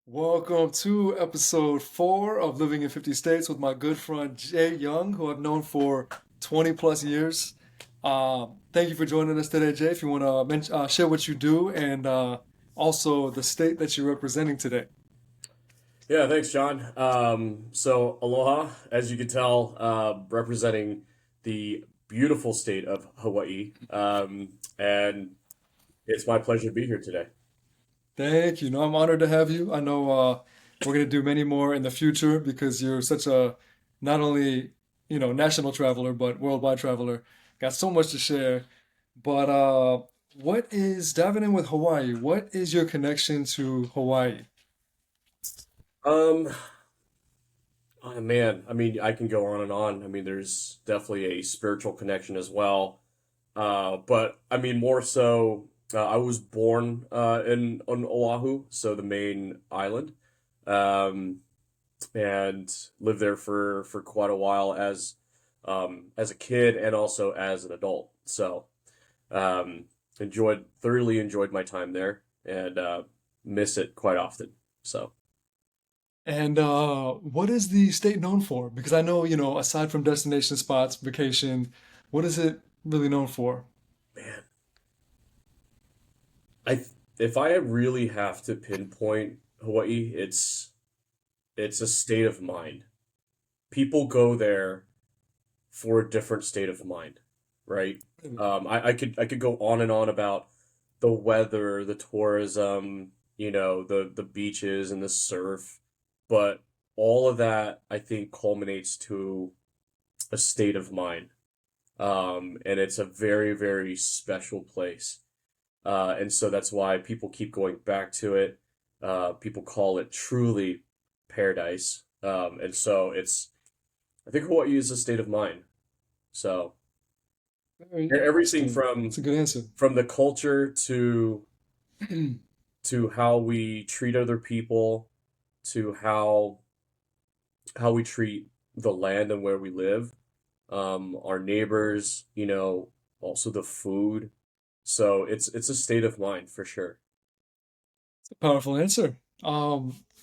Welcome to episode 4 of Living in 50 States with my good friend Jay Young, who I've known for 20 plus years. Thank you for joining us today, Jay. If you want to share what you do and also the state that you're representing today. Yeah, thanks, John. So aloha, as you can tell, representing the beautiful state of Hawaii. And it's my pleasure to be here today. Thank you. No, I'm honored to have you. I know we're going to do many more in the future because you're such a not only, national traveler, but worldwide traveler. Got so much to share. But what is diving in with Hawaii? What is your connection to Hawaii? Um, oh man, I mean, I can go on and on. I mean, there's definitely a spiritual connection as well. But I mean, more so, I was born in on Oahu, so the main island. Um, and lived there for quite a while as a kid and also as an adult. So thoroughly enjoyed my time there and miss it quite often. So And what is the state known for? Because I know, aside from destination spots, vacation, what is it really known for? man, I if I really have to pinpoint Hawaii, it's a state of mind. People go there for a different state of mind, right? I could go on and on about the weather, the tourism, the beaches and the surf, but all of that I think culminates to a state of mind. And it's a very, very special place. And so that's why people keep going back to it. People call it truly paradise. And so I think Hawaii is a state of mind. So Very everything interesting. That's a good answer. from the culture to how we treat other people to how we treat the land and where we live, our neighbors, also the food. So it's a state of mind for sure. Powerful answer.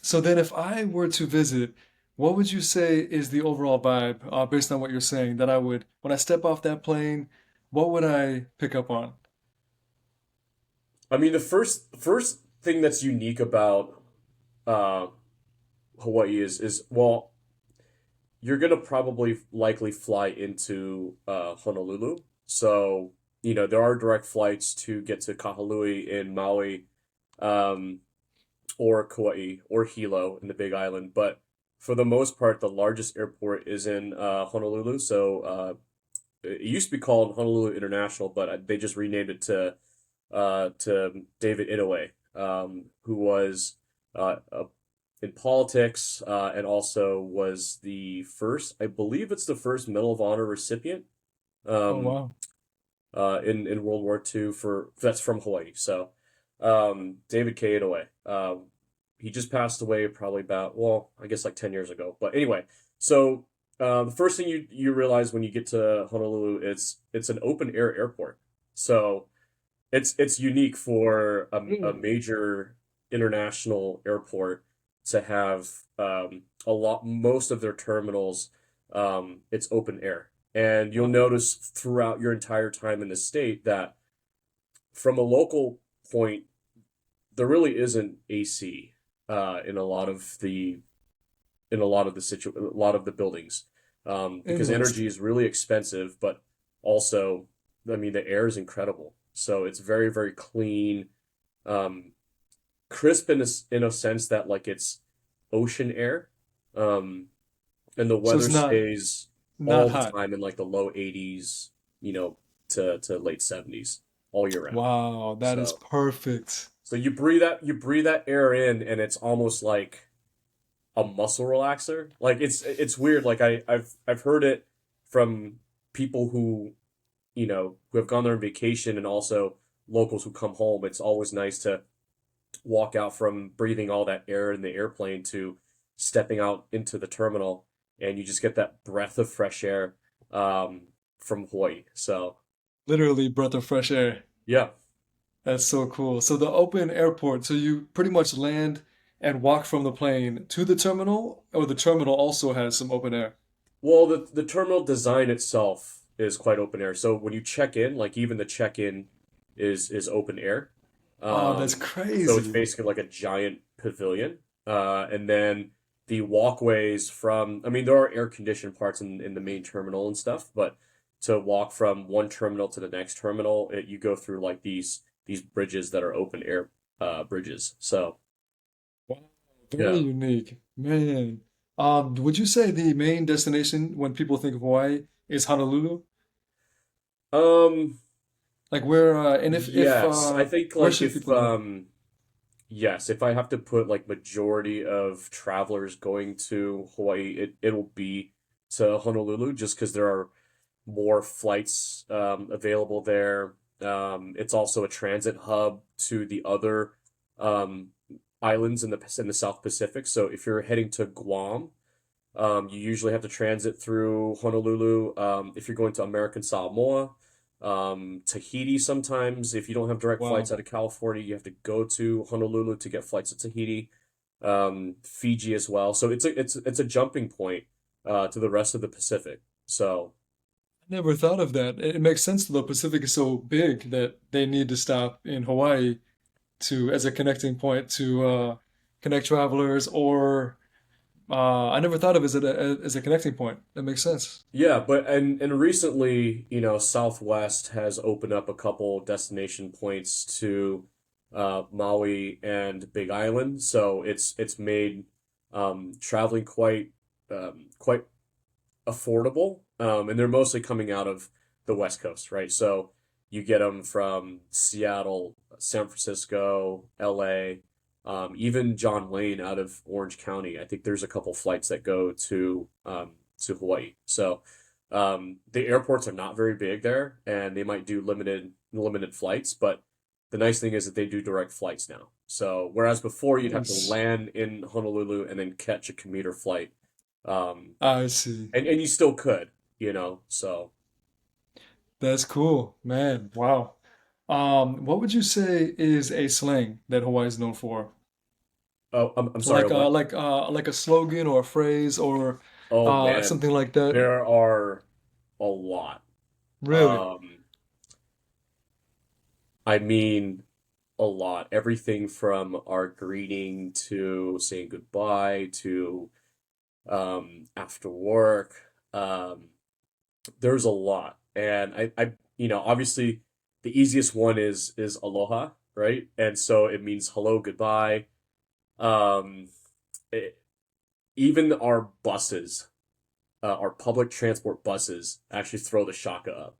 So then if I were to visit, what would you say is the overall vibe, based on what you're saying, that I would, when I step off that plane, what would I pick up on? I mean, the first thing that's unique about uh, Hawaii is well, you're gonna probably likely fly into Honolulu. So, there are direct flights to get to Kahului in Maui, um, or Kauai or Hilo in the Big Island. But for the most part, the largest airport is in Honolulu. So it used to be called Honolulu International, but they just renamed it to David Inouye, who was a in politics, and also was the first, I believe it's the first Medal of Honor recipient, Oh, um, wow. in World War II for that's from Hawaii. So, David K. Inouye, he just passed away probably about, well, I guess like 10 years ago. But anyway, so the first thing you realize when you get to Honolulu, it's an open air airport. So it's unique for a Really? major international airport to have most of their terminals, it's open air. And you'll Wow. notice throughout your entire time in the state that from a local point, there really isn't AC in a lot of the buildings, because energy Interesting. is really expensive, but also, I mean, the air is incredible. So it's very, very clean, um, crisp in a sense that like it's ocean air, um, and the So it's weather not stays not all the hot. time in like the low 80s, to late 70s all year round. Wow, that is So perfect. so you breathe that air in, and it's almost like a muscle relaxer. Like it's weird. Like I've heard it from people who have gone there on vacation and also locals who come home. It's always nice to walk out from breathing all that air in the airplane to stepping out into the terminal, and you just get that breath of fresh air, from Hawaii. So Literally breath of fresh air. yeah. That's so cool. So the open airport, so you pretty much land and walk from the plane to the terminal, or the terminal also has some open air? Well, the terminal design itself is quite open air. So when you check in, like even the check-in is open air. Oh, that's So it's crazy. basically like a giant pavilion. And then the walkways from, I mean, there are air-conditioned parts in the main terminal and stuff, but to walk from one terminal to the next terminal, you go through like these bridges that are open air bridges. So Wow, very yeah. unique, man. Would you say the main destination when people think of Hawaii is Honolulu? Um, Like where, and if yes, I think where like should if people go? yes, if I have to put like majority of travelers going to Hawaii, it'll be to Honolulu just because there are more flights available there. It's also a transit hub to the other um, islands in the South Pacific. So if you're heading to Guam, you usually have to transit through Honolulu. If you're going to American Samoa, Tahiti sometimes, if you don't have direct flights Wow. out of California, you have to go to Honolulu to get flights to Tahiti. Fiji as well. So it's a jumping point to the rest of the Pacific. So Never thought of that. It makes sense though. The Pacific is so big that they need to stop in Hawaii to as a connecting point to connect travelers or I never thought of it as a connecting point. That makes sense. yeah, but and recently, Southwest has opened up a couple destination points to Maui and Big Island, so it's made traveling quite affordable, and they're mostly coming out of the West Coast, right? So you get them from Seattle, San Francisco, LA, even John Wayne out of Orange County. I think there's a couple flights that go to Hawaii. So the airports are not very big there, and they might do limited flights, but the nice thing is that they do direct flights now. So whereas before you'd have to Nice. land in Honolulu and then catch a commuter flight, um, I see. and you still could, you know. So, That's cool, man. Wow. What would you say is a slang that Hawaii is known for? oh, I'm sorry, what? Like a slogan or a phrase or Oh man, something like that. there are a lot. Really? Um, I mean, a lot. Everything from our greeting to saying goodbye to after work. There's a lot, and obviously, the easiest one is aloha, right? And so it means hello, goodbye. Um, it, Even our buses, our public transport buses, actually throw the shaka up.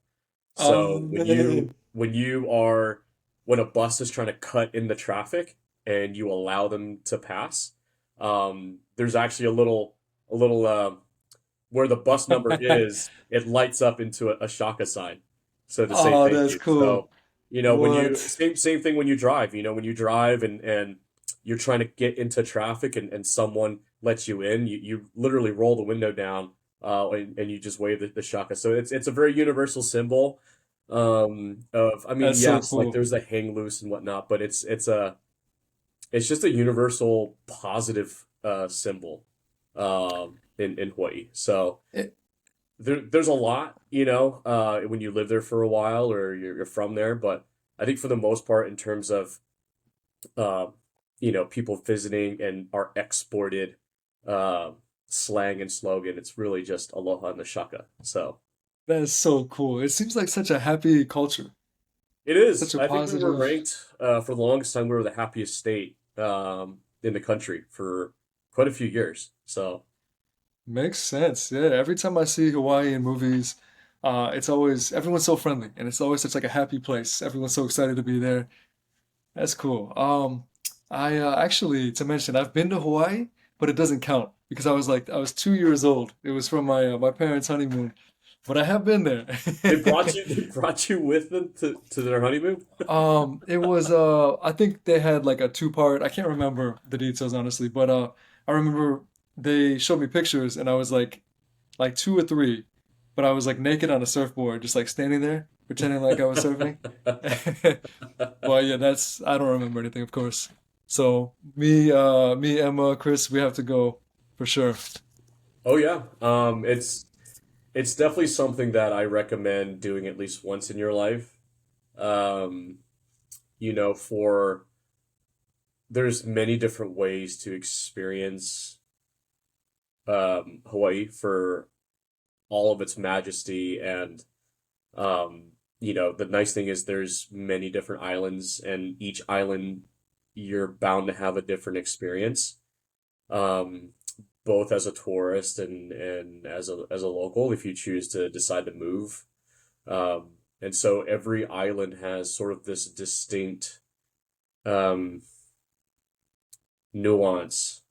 Oh So man. when a bus is trying to cut in the traffic and you allow them to pass, there's actually a little where the bus number is, it lights up into a shaka sign, so to say Oh, thank that's you. cool. So, when you What? same thing when you drive, when you drive and you're trying to get into traffic and someone lets you in, you literally roll the window down and you just wave the shaka. So it's a very universal symbol of I mean, That's so yes, like cool. there's the hang loose and whatnot, but it's just a universal positive symbol in Hawaii. So It, there's a lot, when you live there for a while or you're from there, but I think for the most part, in terms of uh, people visiting and our exported uh, slang and slogan, it's really just aloha and the shaka. So that's so cool. It seems like such a happy culture, it is. such a I think we were positive. ranked for the longest time. We were the happiest state in the country for quite a few years. So Makes sense. Yeah, every time I see Hawaii in movies, it's always everyone's so friendly and it's always such like a happy place. Everyone's so excited to be there. That's cool. I actually to mention I've been to Hawaii, but it doesn't count because I was 2 years old. It was from my parents' honeymoon, but I have been there. they brought you with them to their honeymoon. It was I think they had like a two-part. I can't remember the details honestly, but I remember they showed me pictures and I was like two or three, but I was like naked on a surfboard, just like standing there, pretending like I was surfing. Well, yeah, that's I don't remember anything, of course. So me, Emma, Chris, we have to go for sure. Oh yeah. It's definitely something that I recommend doing at least once in your life. Um, for there's many different ways to experience Hawaii for all of its majesty and the nice thing is there's many different islands and each island you're bound to have a different experience. Um, both as a tourist and as a local if you choose to decide to move. And so every island has sort of this distinct um, nuance.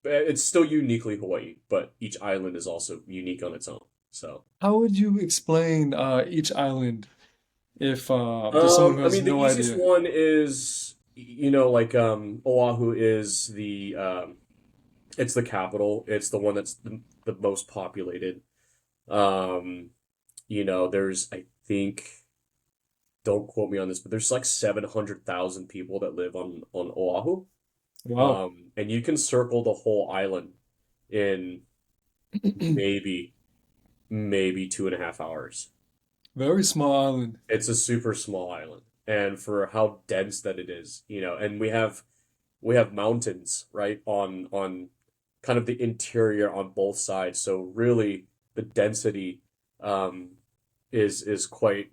It's still uniquely Hawaii, but each island is also unique on its own. So, How would you explain each island if just someone who I has mean, the no easiest idea? one is, like Oahu is it's the capital. It's the one that's the most populated. Um, there's I think don't quote me on this, but there's like 700,000 people that live on Oahu. Wow, And you can circle the whole island in maybe maybe 2.5 hours. very small island. It's a super small island, and for how dense that it is, and we have mountains right on kind of the interior on both sides. So really, the density um, is quite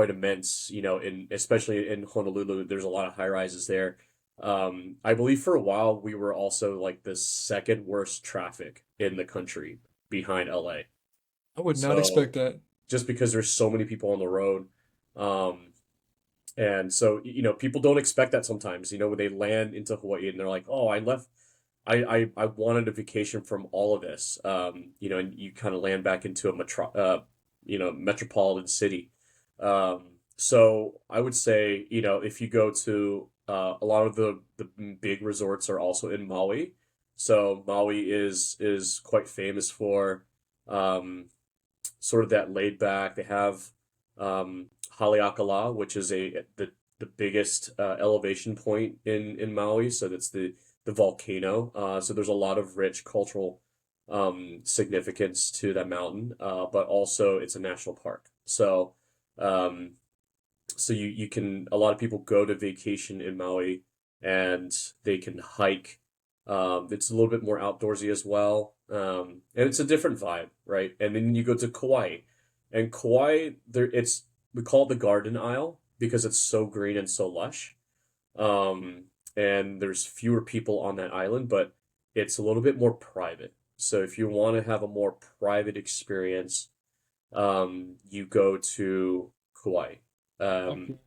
immense. In especially in Honolulu, there's a lot of high rises there. I believe for a while we were also like the second worst traffic in the country behind LA. I would not So expect that. just because there's so many people on the road, um, and so people don't expect that sometimes. When they land into Hawaii and they're like, "Oh, I left. I wanted a vacation from all of this." And you kind of land back into a metropolitan city. So I would say, if you go to a lot of the big resorts are also in Maui. So Maui is quite famous for um, sort of that laid back. They have Haleakala, which is the biggest elevation point in Maui. So that's the volcano. So there's a lot of rich cultural significance to that mountain, but also it's a national park. Um, so you can a lot of people go to vacation in Maui and they can hike. It's a little bit more outdoorsy as well. And it's a different vibe, right? And then you go to Kauai. And Kauai, we call it the Garden Isle because it's so green and so lush. Um, and there's fewer people on that island, but it's a little bit more private. So if you want to have a more private experience, you go to Kauai. Um, Okay.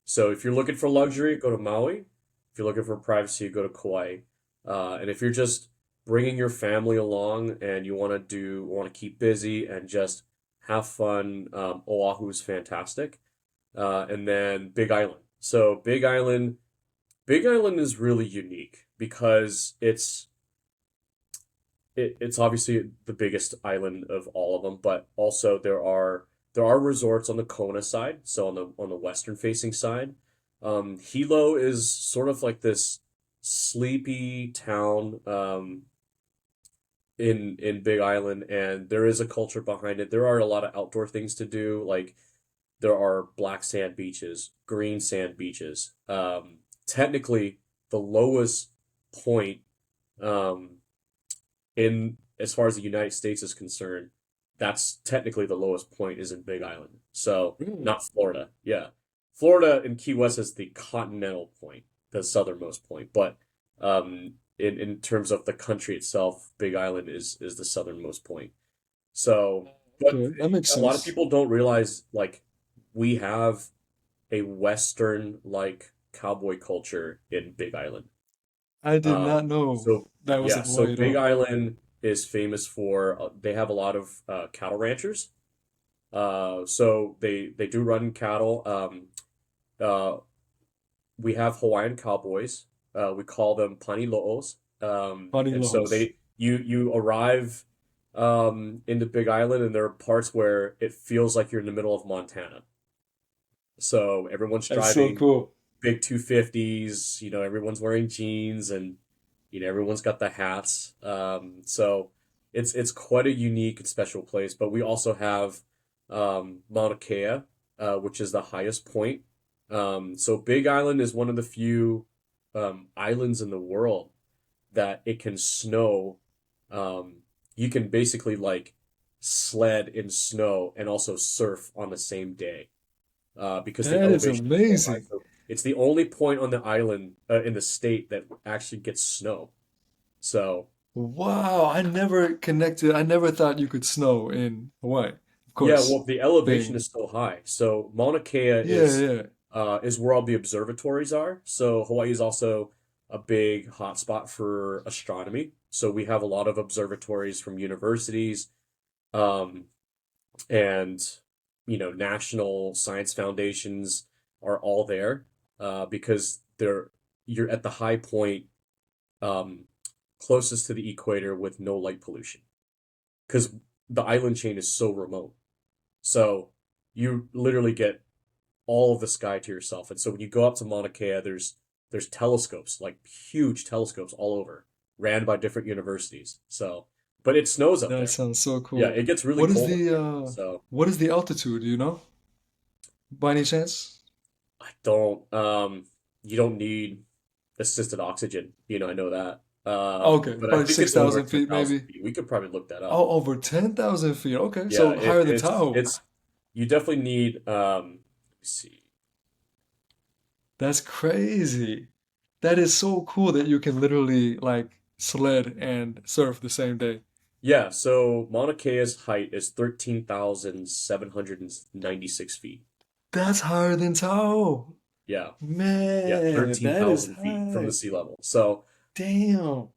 so if you're looking for luxury, go to Maui. If you're looking for privacy, go to Kauai. And if you're just bringing your family along and you want to keep busy and just have fun, Oahu is fantastic. And then Big Island. So Big Island is really unique because it's obviously the biggest island of all of them, but also there are resorts on the Kona side, so on the western facing side. Hilo is sort of like this sleepy town in Big Island, and there is a culture behind it. There are a lot of outdoor things to do, like there are black sand beaches, green sand beaches. Technically, the lowest point um, in as far as the United States is concerned, that's technically the lowest point is in Big Island. So Really? not Florida. Yeah. Florida and Key West is the continental point, the southernmost point. But in terms of the country itself, Big Island is the southernmost point. So, but Okay, that makes a lot of sense. people don't realize like we have a Western like cowboy culture in Big Island. I did not know So that was in yeah, so Hawaii at Big all. Island is famous for they have a lot of cattle ranchers. So they do run cattle. Uh, we have Hawaiian cowboys. We call them panilo'os. Funny And so laws. you arrive into Big Island, and there are parts where it feels like you're in the middle of Montana. So everyone's That's so driving cool. big 250s. Everyone's wearing jeans, and everyone's got the hats. So it's quite a unique and special place. But we also have Mauna Kea, which is the highest point. So Big Island is one of the few islands in the world that it can snow. You can basically like sled in snow and also surf on the same day, because the That is elevation is so high. amazing. So it's the only point on the island, in the state, that actually gets snow. So Wow, I never thought you could snow in Hawaii. Of yeah, course, well, the elevation being, is so high. So Mauna Kea yeah, yeah. is where all the observatories are. So Hawaii is also a big hotspot for astronomy. So we have a lot of observatories from universities, um, and national science foundations are all there, because you're at the high point, um, closest to the equator with no light pollution, because the island chain is so remote. So you literally get all of the sky to yourself. And so when you go up to Mauna Kea, there's telescopes, like huge telescopes all over, ran by different universities. So, but it snows up That there. sounds so Yeah, cool. it gets really What is cold up the there. So what is the altitude, do you know? By any chance? I don't you don't need assisted oxygen. I know that. Okay, But I probably think it's over 6,000 feet 10,000 maybe. feet. We could probably look that up. Oh, over 10,000 feet. Okay, Yeah, so higher than Tahoe. it's you definitely need, let me see. That's crazy. That is so cool that you can literally like sled and surf the same day. Yeah, so Mauna Kea's height is 13,796 feet. That's higher than Tahoe. Yeah. Yeah, Man, that is 13,000 feet from the high. sea level. So, Damn.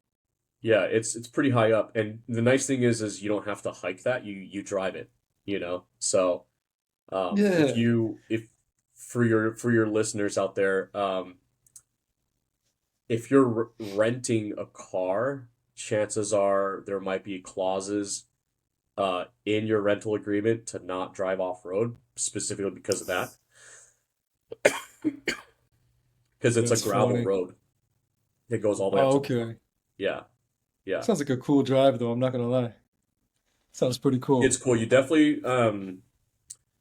yeah, it's pretty high up. And the nice thing is you don't have to hike that. You drive it. So, if Yeah. you if for your listeners out there, if you're renting a car, chances are there might be clauses in your rental agreement to not drive off road, specifically because of that, because it's a That's gravel funny. road. It goes all the way up Oh, to the top. okay. Yeah, yeah. Sounds like a cool drive though, I'm not gonna lie. Sounds pretty It's cool. cool. You definitely,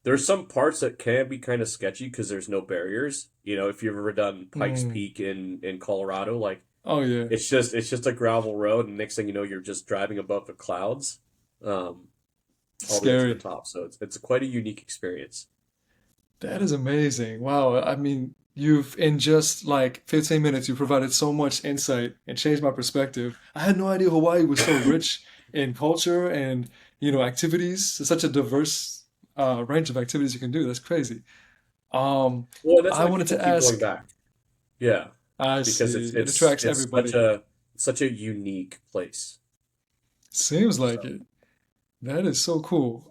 there's some parts that can be kind of sketchy because there's no barriers. If you've ever done Pikes Mm. Peak in Colorado, like Oh yeah. it's just a gravel road, and next thing you know, you're just driving above the clouds, um, all the way to the Scary. top. So it's quite a unique experience. That is amazing. Wow. I mean, you've in just like 15 minutes, you provided so much insight and changed my perspective. I had no idea Hawaii was so rich in culture and, activities. It's such a diverse range of activities you can do. That's crazy. Um, Well, that's I why wanted people to keep going ask, back. Yeah, I because see, it's it it's attracts it's such everybody. a unique place. Seems like So, it. That is so cool.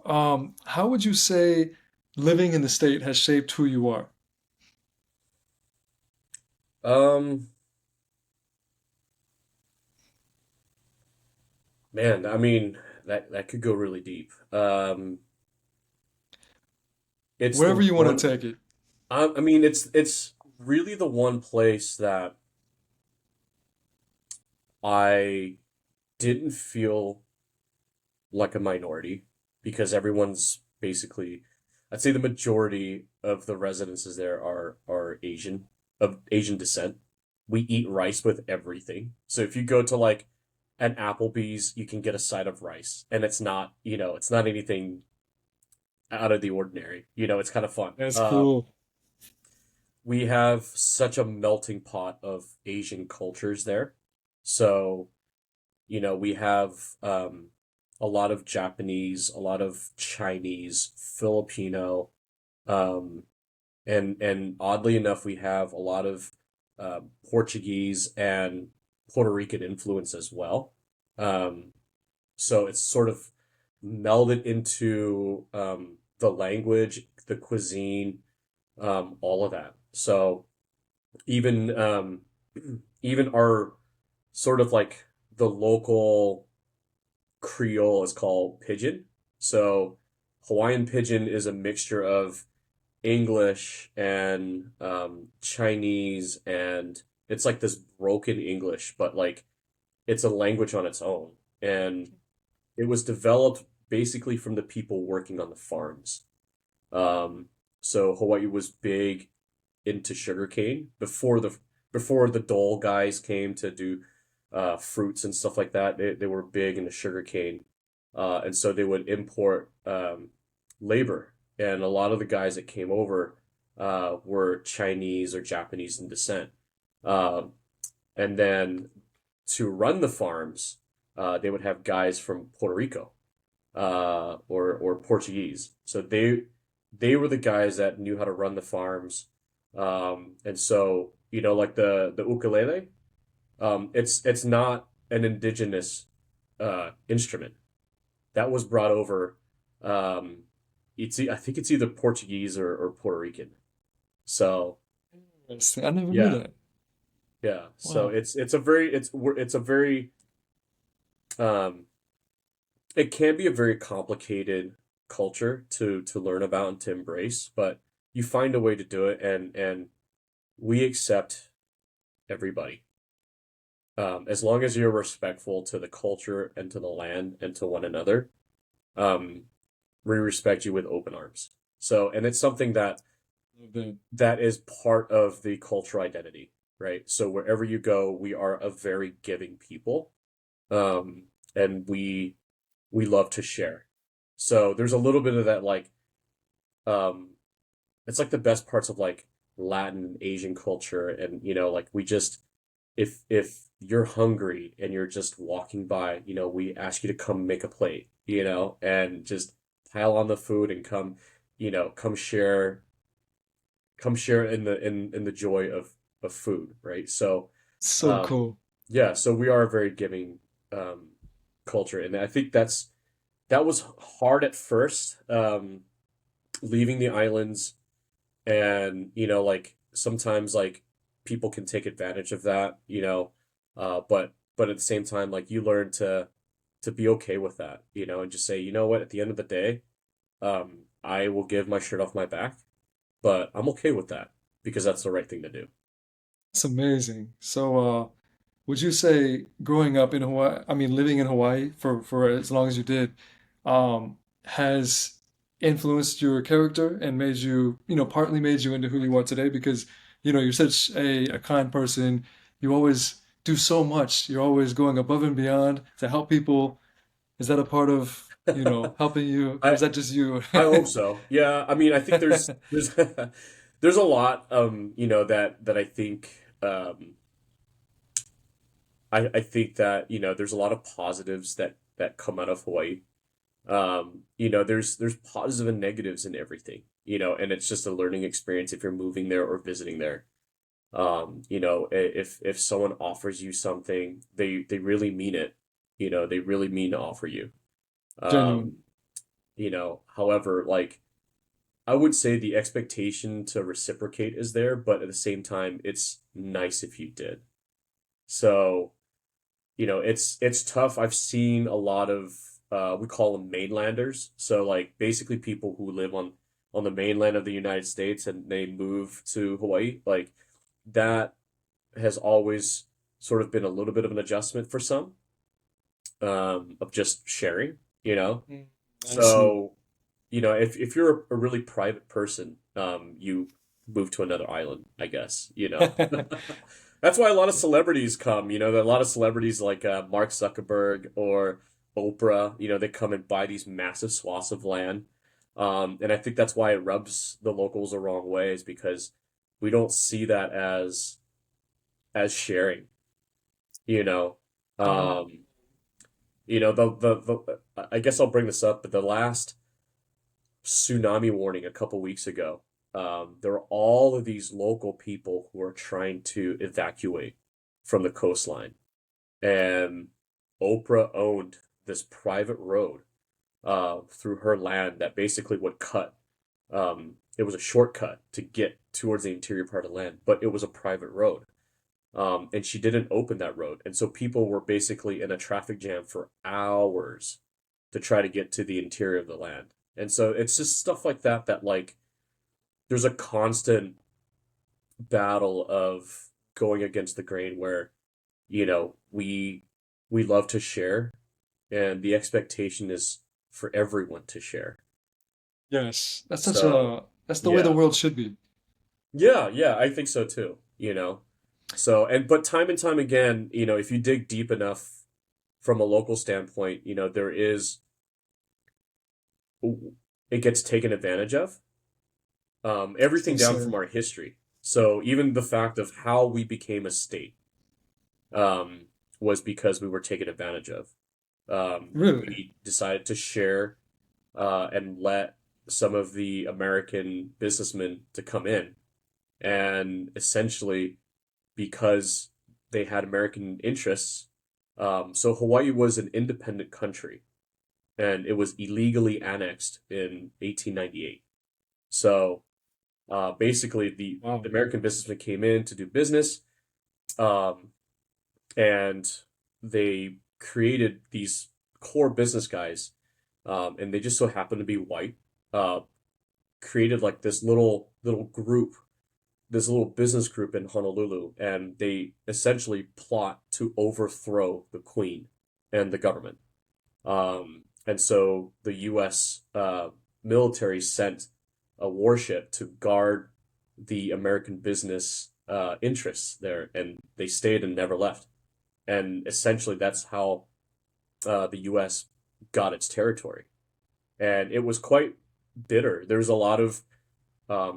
How would you say living in the state has shaped who you are? um, man, I mean that could go really deep. It's the Wherever you want one. to take it. I mean, it's really the one place that I didn't feel like a minority, because everyone's basically, I'd say the majority of the residences there are Asian, of Asian descent. We eat rice with everything. So if you go to like an Applebee's, you can get a side of rice, and it's not anything out of the ordinary. It's kind of fun. That's cool. We have such a melting pot of Asian cultures there. So, we have, a lot of Japanese, a lot of Chinese, Filipino, um, and oddly enough, we have a lot of Portuguese and Puerto Rican influence as well. Um, so it's sort of melded into, the language, the cuisine, all of that. So even, even our sort of like the local Creole is called pidgin. So Hawaiian pidgin is a mixture of English and Chinese, and it's like this broken English, but like it's a language on its own. And it was developed basically from the people working on the farms. Um, so Hawaii was big into sugarcane before the Dole guys came to do fruits and stuff like that. They were big into sugarcane, and so they would import labor. And a lot of the guys that came over were Chinese or Japanese in descent. Um, and then to run the farms, they would have guys from Puerto Rico or Portuguese. So they were the guys that knew how to run the farms. And so, like the ukulele, it's not an indigenous instrument. That was brought over. Um, I think it's either Portuguese or Puerto Rican. So Interesting. I never knew yeah, that. yeah. So Wow. it's a very um, it can be a very complicated culture to learn about and to embrace, but you find a way to do it, and we accept everybody. As long as you're respectful to the culture and to the land and to one another, um, we respect you with open arms. So, and it's something Love that. that is part of the cultural identity, right? So wherever you go, we are a very giving people, um, and we love to share. So there's a little bit of that, like, um, it's like the best parts of like Latin and Asian culture, and like we just if you're hungry and you're just walking by, we ask you to come make a plate, and just pile on the food and come, come share in the joy of food, right? So, So um, cool. yeah, so we are a very giving culture, and I think that was hard at first, leaving the islands, and like sometimes like people can take advantage of that, but at the same time, like you learn to be okay with that, and just say, you know what, at the end of the day, I will give my shirt off my back, but I'm okay with that because that's the right thing to do. That's amazing. So, would you say growing up in Hawaii, I mean, living in Hawaii for as long as you did, has influenced your character and made you, partly made you into who you are today? Because, you're such a kind person. You always do so much. You're always going above and beyond to help people. Is that a part of, helping you, or I is that just you? I hope so. Yeah, I mean, I think there's there's a lot that I think I think that there's a lot of positives that come out of Hawaii. There's positives and negatives in everything, and it's just a learning experience if you're moving there or visiting there. If someone offers you something, they really mean it. They really mean to offer you. Genuine. Um, however, like I would say the expectation to reciprocate is there, but at the same time, it's nice if you did. So, it's tough. I've seen a lot of we call them mainlanders. So like basically people who live on the mainland of the United States and they move to Hawaii. Like that has always sort of been a little bit of an adjustment for some, of just sharing, Mm, I see. So, if you're a really private person, you move to another island, I guess. That's why a lot of celebrities come, a lot of celebrities like Mark Zuckerberg or Oprah, they come and buy these massive swaths of land. And I think that's why it rubs the locals the wrong way, is because we don't see that as sharing, you know. Um, Um, I guess I'll bring this up, but the last tsunami warning a couple weeks ago, there were all of these local people who are trying to evacuate from the coastline. And Oprah owned this private road through her land that basically would cut. It was a shortcut to get towards the interior part of the land, but it was a private road. And she didn't open that road. And so people were basically in a traffic jam for hours to try to get to the interior of the land. And so it's just stuff like that that like there's a constant battle of going against the grain where, we love to share, and the expectation is for everyone to share. Yes, So, that's the way the yeah. world should be. Yeah, yeah, I think so too. So, but time and time again, if you dig deep enough from a local standpoint, there is it gets taken advantage of. Everything So down from sad. our history. So even the fact of how we became a state, um, was because we were taken advantage of. Really? We decided to share, and let some of the American businessmen to come in, and essentially because they had American interests. So Hawaii was an independent country, and it was illegally annexed in 1898. So basically, the Wow. American businessmen came in to do business, um, and they created these core business guys, and they just so happened to be white. Uh, Created like this little group, this little business group in Honolulu, and they essentially plot to overthrow the Queen and the government. And so the U.S. Military sent a warship to guard the American business interests there, and they stayed and never left. And essentially, that's how the U.S. got its territory. And it was quite bitter. There's a lot of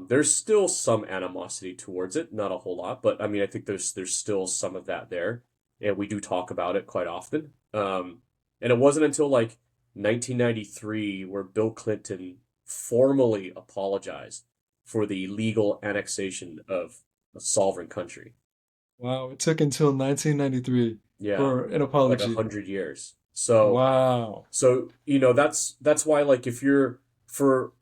there's still some animosity towards it, not a whole lot, but I mean, I think there's still some of that there, and we do talk about it quite often. And it wasn't until like 1993 where Bill Clinton formally apologized for the illegal annexation of a sovereign country. Wow. It took until 1993 Yeah, for an like apology. 100 years. So Wow. that's why, like, if you're for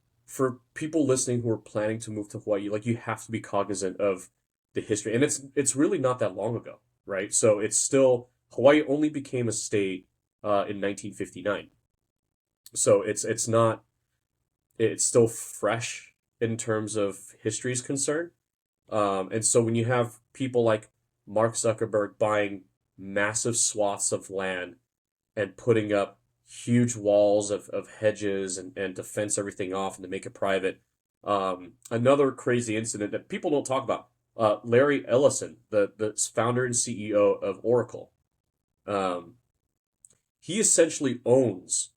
people listening who are planning to move to Hawaii, like, you have to be cognizant of the history, and it's really not that long ago, right? So it's still Hawaii only became a state in 1959, so it's not it's still fresh in terms of history is concerned. And so when you have people like Mark Zuckerberg buying massive swaths of land and putting up huge walls of hedges and to fence everything off and to make it private. Another crazy incident that people don't talk about. Larry Ellison, the founder and CEO of Oracle, um, he essentially owns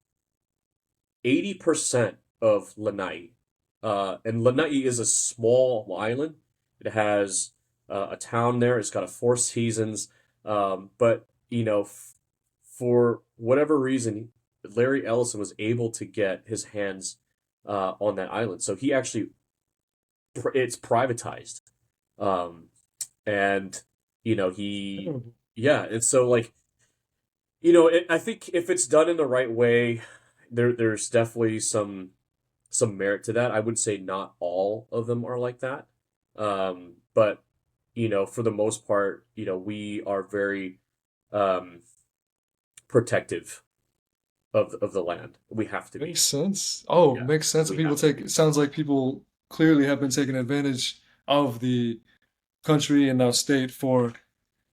80% of Lanai. And Lanai is a small island. It has a town there. It's got a Four Seasons. But, for whatever reason, Larry Ellison was able to get his hands on that island. So he actually, it's privatized. Um, and, Incredible. yeah. And so, like, I think if it's done in the right way, there's definitely some merit to that. I would say not all of them are like that. But for the most part, we are very um, protective of the land. We have to Makes be. sense. Oh, Yeah, makes sense. we People have to take, be. it sounds like people clearly have been taking advantage of the country and now state for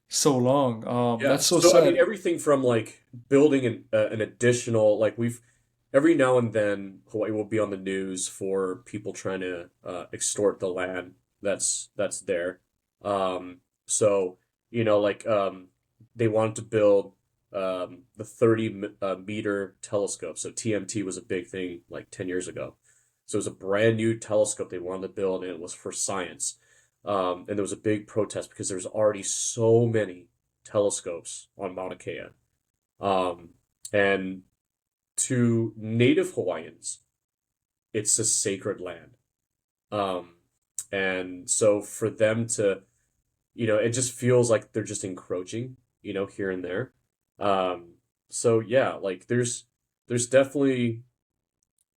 so long. Yeah. That's so So I mean, sad. everything from like building an additional, like, we've every now and then Hawaii will be on the news for people trying to extort the land that's there. So like, they wanted to build the 30 meter telescope. So TMT was a big thing like 10 years ago. So it was a brand new telescope they wanted to build, and it was for science. And there was a big protest because there's already so many telescopes on Mauna Kea. Um, and to Native Hawaiians, it's a sacred land. Um, and so for them to, it just feels like they're just encroaching, here and there. Um, so yeah, like there's definitely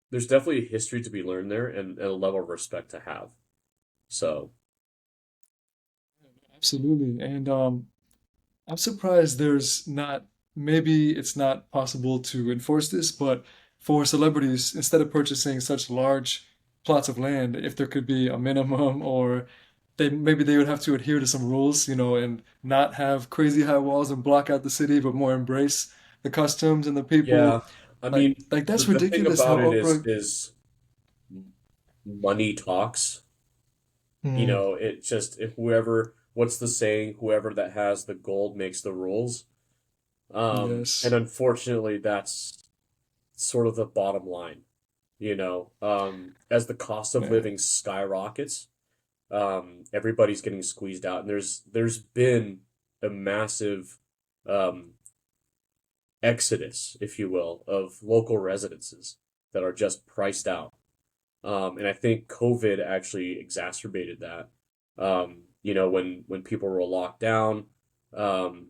there's definitely a history to be learned there, and a level of respect to have. So Absolutely. And I'm surprised there's not, maybe it's not possible to enforce this, but for celebrities, instead of purchasing such large plots of land, if there could be a minimum, or maybe they would have to adhere to some rules, and not have crazy high walls and block out the city, but more embrace the customs and the people. Yeah, I Like mean, like the that's the thing ridiculous how about it Oprah. is money talks. Hmm, It just if whoever what's the saying, whoever that has the gold makes the rules. And yes, unfortunately, that's sort of the bottom line. As the cost of man. living skyrockets, everybody's getting squeezed out, and there's been a massive um, exodus, if you will, of local residences that are just priced out. And I think COVID actually exacerbated that. When people were locked down, um,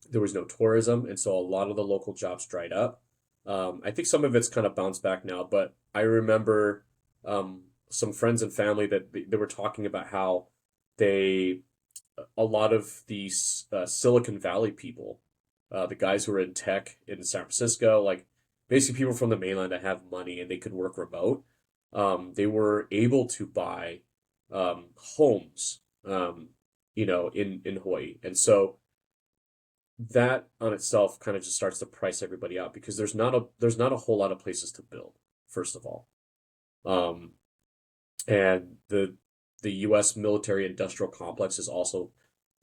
there was no tourism, and so a lot of the local jobs dried up. I think some of it's kind of bounced back now, but I remember some friends and family that they were talking about how they a lot of these Silicon Valley people, the guys who are in tech in San Francisco, like basically people from the mainland that have money and they could work remote, they were able to buy homes, in Hawaii, and so that on itself kind of just starts to price everybody out because there's not a whole lot of places to build, first of all. Um, and the U.S. military industrial complex is also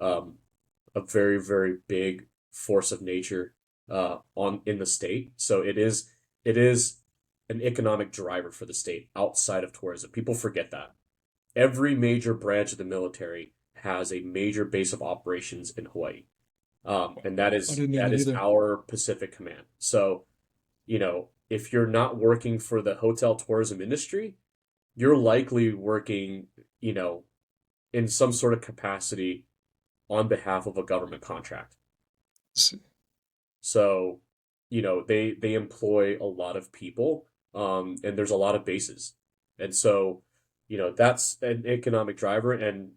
um, a very, very big force of nature on in the state. So it is an economic driver for the state outside of tourism. People forget that. Every major branch of the military has a major base of operations in Hawaii. And that I is didn't know that that is either. our Pacific Command. So, if you're not working for the hotel tourism industry, you're likely working, you know, in some sort of capacity on behalf of a government contract. So, they employ a lot of people, and there's a lot of bases. And so, that's an economic driver, and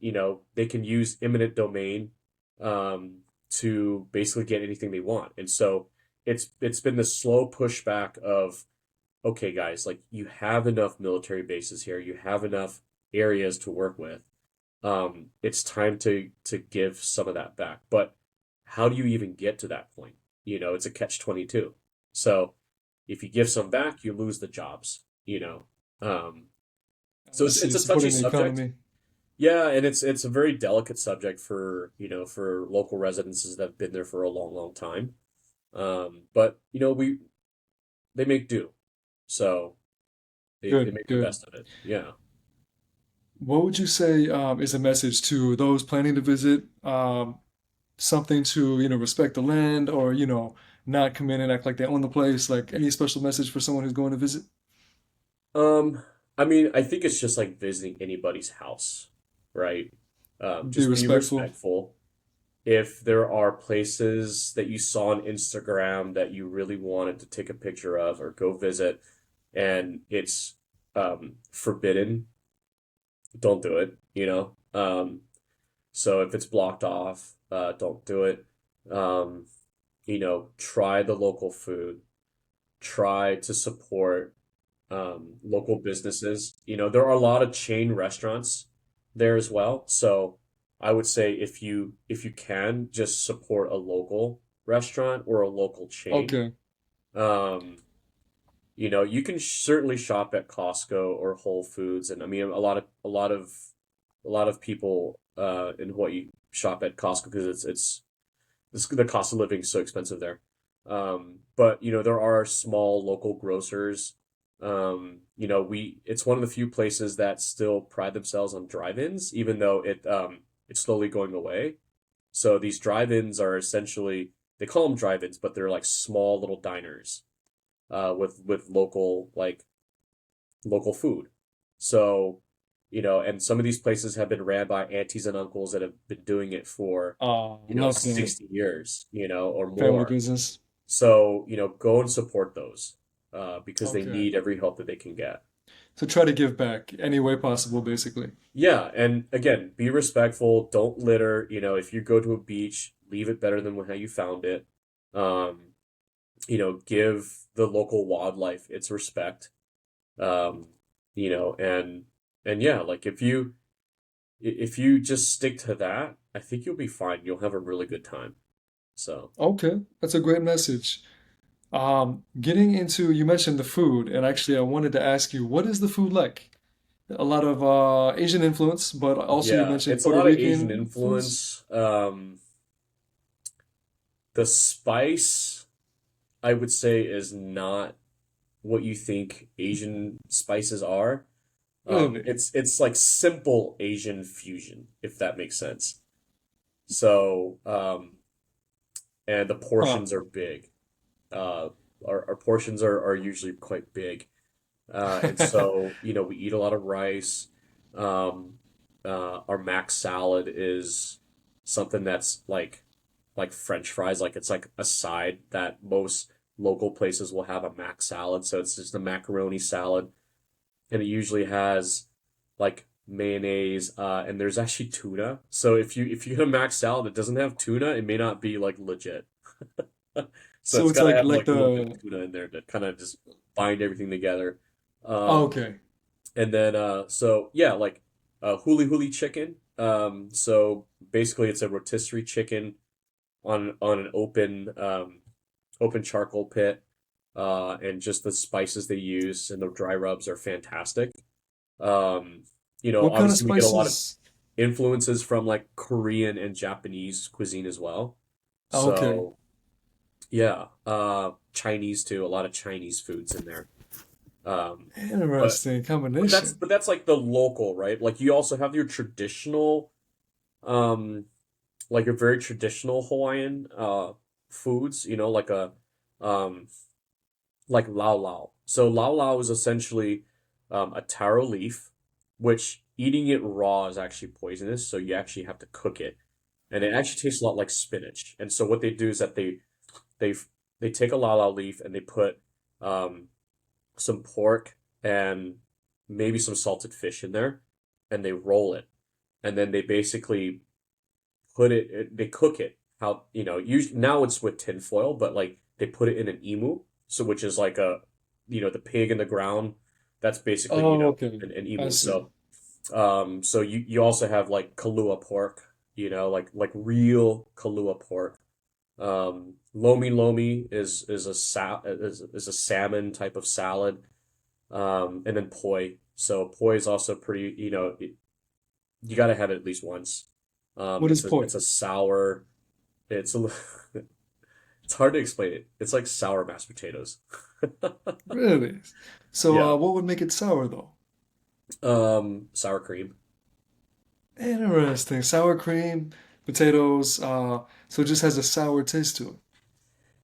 they can use eminent domain to basically get anything they want. And so it's been the slow pushback of, okay, guys, like you have enough military bases here, you have enough areas to work with. It's time to give some of that back. But how do you even get to that point? It's a catch 22. So if you give some back, you lose the jobs, you know. Um, so I it's see. a touchy Supporting the subject. economy. Yeah, and it's a very delicate subject for local residences that have been there for a long, long time. But we they make do. So they Good, make the good. best of it. Yeah. What would you say is a message to those planning to visit? Something to, respect the land, or, not come in and act like they own the place. Like any special message for someone who's going to visit? Um, I mean, I think it's just like visiting anybody's house, right? Be Just be respectful. respectful. If there are places that you saw on Instagram that you really wanted to take a picture of or go visit and it's forbidden, don't do it. So if it's blocked off, don't do it. Um, try the local food, try to support local businesses. There are a lot of chain restaurants there as well. So I would say if you can just support a local restaurant or a local chain. Okay. Um, you can certainly shop at Costco or Whole Foods, and I mean a lot of people in Hawaii shop at Costco because the cost of living is so expensive there. But there are small local grocers. It's one of the few places that still pride themselves on drive-ins, even though it's slowly going away. So these drive-ins are essentially they call them drive-ins, but they're like small little diners with local food. So, and some of these places have been ran by aunties and uncles that have been doing it for, Love that. 60 years, or Family more. business. So, go and support those because they Okay. need every help that they can get. So try to give back any way possible, basically. Yeah, and again, be respectful. Don't litter. If you go to a beach, leave it better than how you found it. Um, give the local wildlife its respect. Um, and yeah, like if you just stick to that, I think you'll be fine. You'll have a really good time. So, Okay, that's a great message. Getting into, you mentioned the food, and actually, I wanted to ask you, what is the food like? A lot of Asian influence, but also you yeah, mentioned it's a Puerto lot of Asian Rican foods. influence. The spice, I would say, is not what you think Asian spices are. Really? It's like simple Asian fusion, if that makes sense. So, and the Huh. portions are big. Uh, our portions are usually quite big. And so, we eat a lot of rice. Um, our mac salad is something that's like French fries, like it's like a side that most local places will have a mac salad. So it's just a macaroni salad, and it usually has like mayonnaise, and there's actually tuna. So if you get a mac salad that doesn't have tuna, it may not be like legit. So So it's it's got to have like like a little bit of the, tuna in there to kind of just bind everything together. oh, Um, okay. and then so yeah, like huli huli chicken. So basically it's a rotisserie chicken on an open charcoal pit. And just the spices they use and the dry rubs are fantastic. Um, What kind of obviously we get a lot of spices? influences from like Korean and Japanese cuisine as well. Oh, okay. So yeah, Chinese too, a lot of Chinese foods in there. Um, but Interesting but that's combination. but that's like the local, right? Like you also have your traditional, um, like your very traditional Hawaiian foods, um like lau lau. So lau lau is essentially a taro leaf, which eating it raw is actually poisonous, so you actually have to cook it. And it actually tastes a lot like spinach. And so what they do is that they they take a lau lau leaf and they put um some pork and maybe some salted fish in there, and they roll it. And then they basically they cook it how, usually now it's with tin foil, but like they put it in an emu, so which is like the pig in the ground. That's basically, Oh, okay. an I emu. see. So you also have like Kahlua pork, like real Kahlua pork. Lomi lomi is a salmon type of salad. And then poi. So poi is also pretty, you got to have it at least once. What is poi? It's a sour. It's a, it's hard to explain it. It's like sour mashed potatoes. Really? So, Yeah. what would make it sour though? Sour cream. Interesting. Sour cream, potatoes. So it just has a sour taste to it.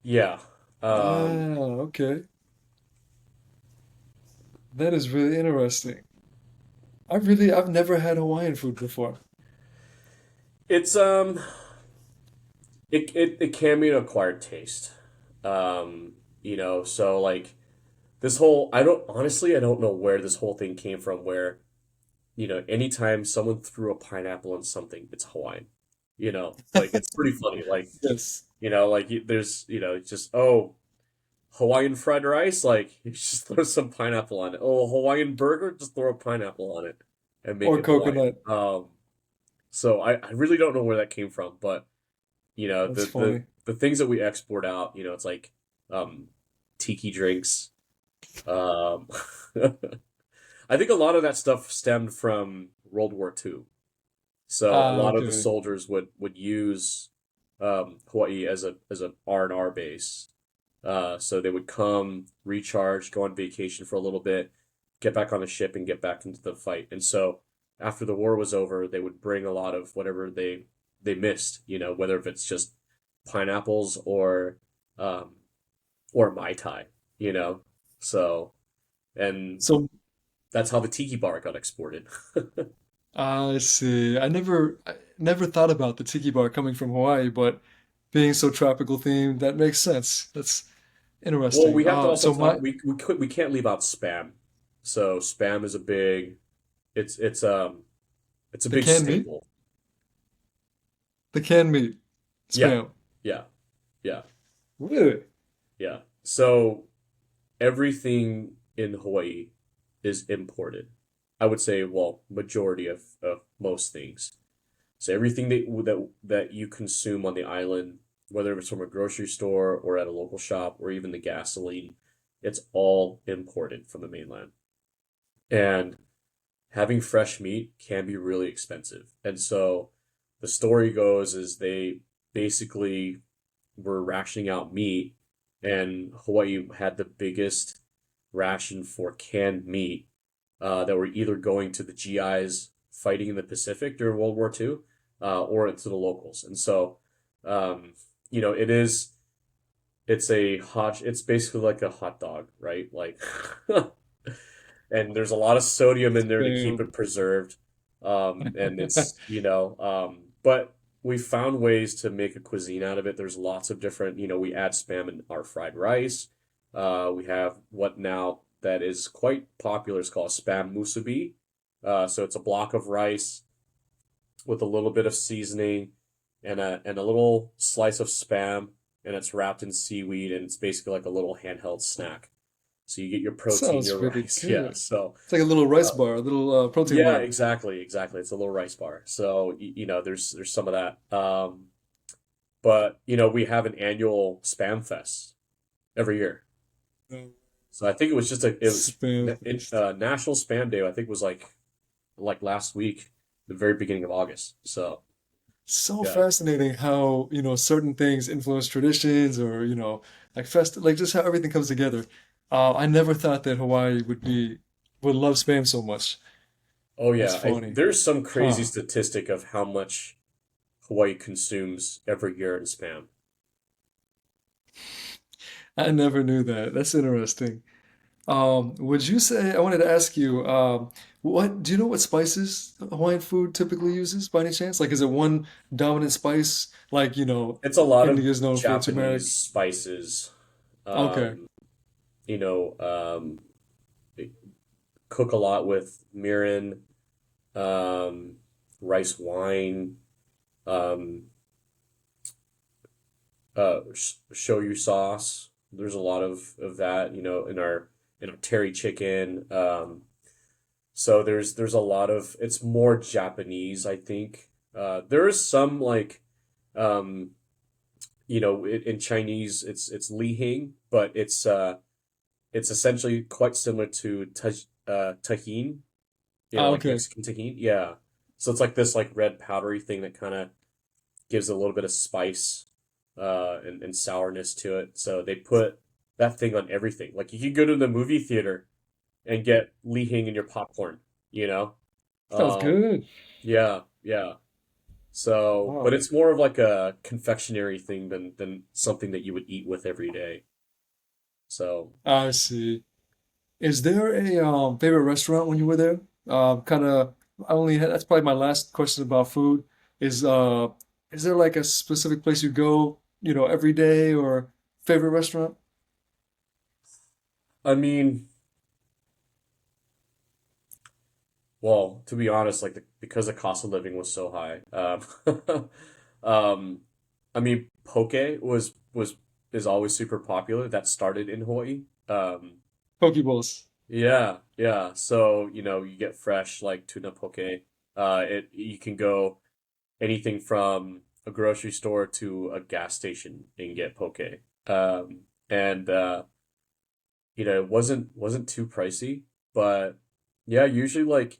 Yeah. Um, Ah, okay. That is really interesting. I've never had Hawaiian food before. it's it can be an acquired taste. So like this whole I don't know where this whole thing came from where, anytime someone threw a pineapple on something, it's Hawaiian. Like it's pretty funny. Like, Yes. there's, just, oh, Hawaiian fried rice, like you just throw some pineapple on it. Oh, Hawaiian burger, just throw a pineapple on it and make Or it Hawaiian. coconut. So I really don't know where that came from, but That's funny. the things that we export out, it's like um tiki drinks. Um I think a lot of that stuff stemmed from World War II. So a Ah, lot of the okay. soldiers would use Hawaii as a R&R base. So they would come, recharge, go on vacation for a little bit, get back on the ship, and get back into the fight. And so after the war was over, they would bring a lot of whatever they missed, whether if it's just pineapples um, or Mai Tai, you know. So and So that's how the tiki bar got exported. I see. I never thought about the tiki bar coming from Hawaii, but being so tropical themed, that makes sense. That's Well, interesting. we have to also So talk. my We can't leave out spam. So spam is a big. It's it's um it's a the big canned meat, staple. the canned meat, Yeah, spam. yeah, yeah, Really? yeah. So everything in Hawaii. is imported. I would say, well, majority of most things. So everything that you consume on the island, whether it's from a grocery store or at a local shop or even the gasoline, it's all imported from the mainland. And having fresh meat can be really expensive. And so the story goes is they basically were rationing out meat, and Hawaii had the biggest ration for canned meat that were either going to the GIs fighting in the Pacific during World War II or to the locals. And so, um, you know, it's basically like a hot dog, right? Like, and there's a lot of sodium in there to keep Damn. it preserved. And it's, but we found ways to make a cuisine out of it. There's lots of different, we add spam in our fried rice. We have what now that is quite popular is called spam musubi. So it's a block of rice with a little bit of seasoning and a little slice of spam, and it's wrapped in seaweed, and it's basically like a little handheld snack. So you get your protein, Sounds your really rice. Yeah. good. So It's like a little rice uh, bar, a little protein yeah, bar. exactly, exactly. It's a little rice bar. So there's some of that. But we have an annual spam fest every year. Mm. So I think it was Spam feast. National Spam Day. I think was like last week, the very beginning of August. So So yeah. fascinating how, certain things influence traditions or, like just how everything comes together. I never thought that Hawaii would love spam so much. Oh That's yeah. funny. There's some crazy Huh. statistic of how much Hawaii consumes every year in spam. I never knew that. That's interesting. Would you say, I wanted to ask you, do you know what spices Hawaiian food typically uses by any chance? Like, is it one dominant spice? Like, It's a lot of India's known for Japanese turmeric. spices. Okay. Um, you know, they cook a lot with mirin, um, rice wine, um, shoyu sauce. There's a lot of that, in our terry chicken. So there's a lot of it's more Japanese, I think. There is some like um, in Chinese it's li hing, but it's essentially quite similar to tajin, like Okay. Mexican tajin. Yeah. So it's like this like red powdery thing that kind of gives a little bit of spice and sourness to it. So they put that thing on everything. Like you could go to the movie theater and get li hing in your popcorn, you know? Sounds Um, good. yeah, yeah. So, but Wow. it's more of like a confectionery thing than something that you would eat with every day. So, I see. Is there a favorite restaurant when you were there? Kind of, that's probably my last question about food. Is uh, is there like a specific place you go, every day or favorite restaurant? I mean, well, to be honest, because the cost of living was so high, um, I mean, poke was is always super popular. That started in Hawaii. Poke bowls. Yeah, yeah. So, you get fresh like tuna poke. You can go anything from a grocery store to a gas station and get poke. And it wasn't too pricey, but yeah, usually like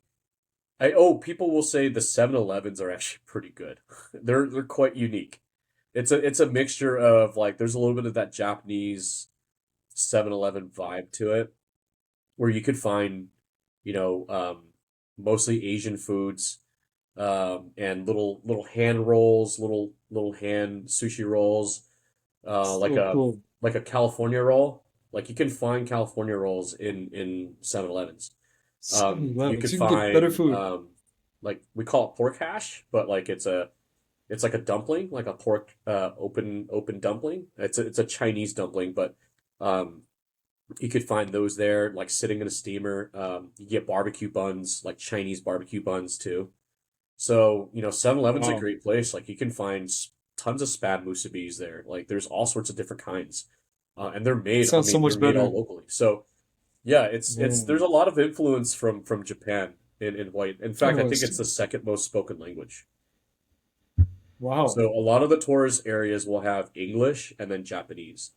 people will say the 7-Elevens are actually pretty good. They're quite unique. It's a mixture of like there's a little bit of that Japanese 7-Eleven vibe to it where you could find, you know, um, mostly Asian foods, and little hand rolls, little hand sushi rolls, like So a cool. like a California roll. Like you can find California rolls in 7-Elevens. You 7-Eleven. could So you can get better find food. like we call it pork hash, but like it's like a dumpling, like a pork open dumpling. It's a Chinese dumpling, but um, you could find those there, like sitting in a steamer. You get barbecue buns, like Chinese barbecue buns too. So, 7-Eleven's a Wow. great place. Like you can find tons of spad musubis there. Like there's all sorts of different kinds. And they're That made, I sounds so mean, they're much made all better. locally. So Yeah, it's there's Mm, a lot of influence from Japan in Hawaii. In fact, I think it's the interesting. second most spoken language. Wow. So a lot of the tourist areas will have English and then Japanese.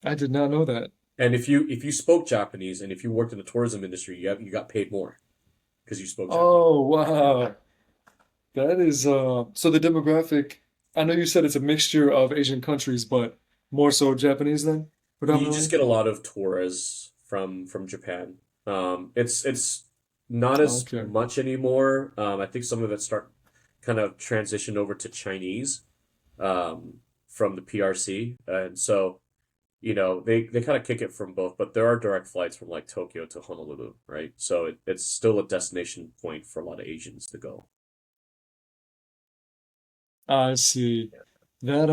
I did not know that. And if you spoke Japanese and if you worked in the tourism industry, you got paid more because you spoke Japanese. Oh, wow. That is so the demographic, I know you said it's a mixture of Asian countries, but more so Japanese then, You just predominantly? get a lot of tourists from Japan. It's not as Okay. much anymore. I think some of it start kind of transitioned over to Chinese from the PRC, and so they kind of kick it from both. But there are direct flights from like Tokyo to Honolulu, right? So it's still a destination point for a lot of Asians to go. I see. That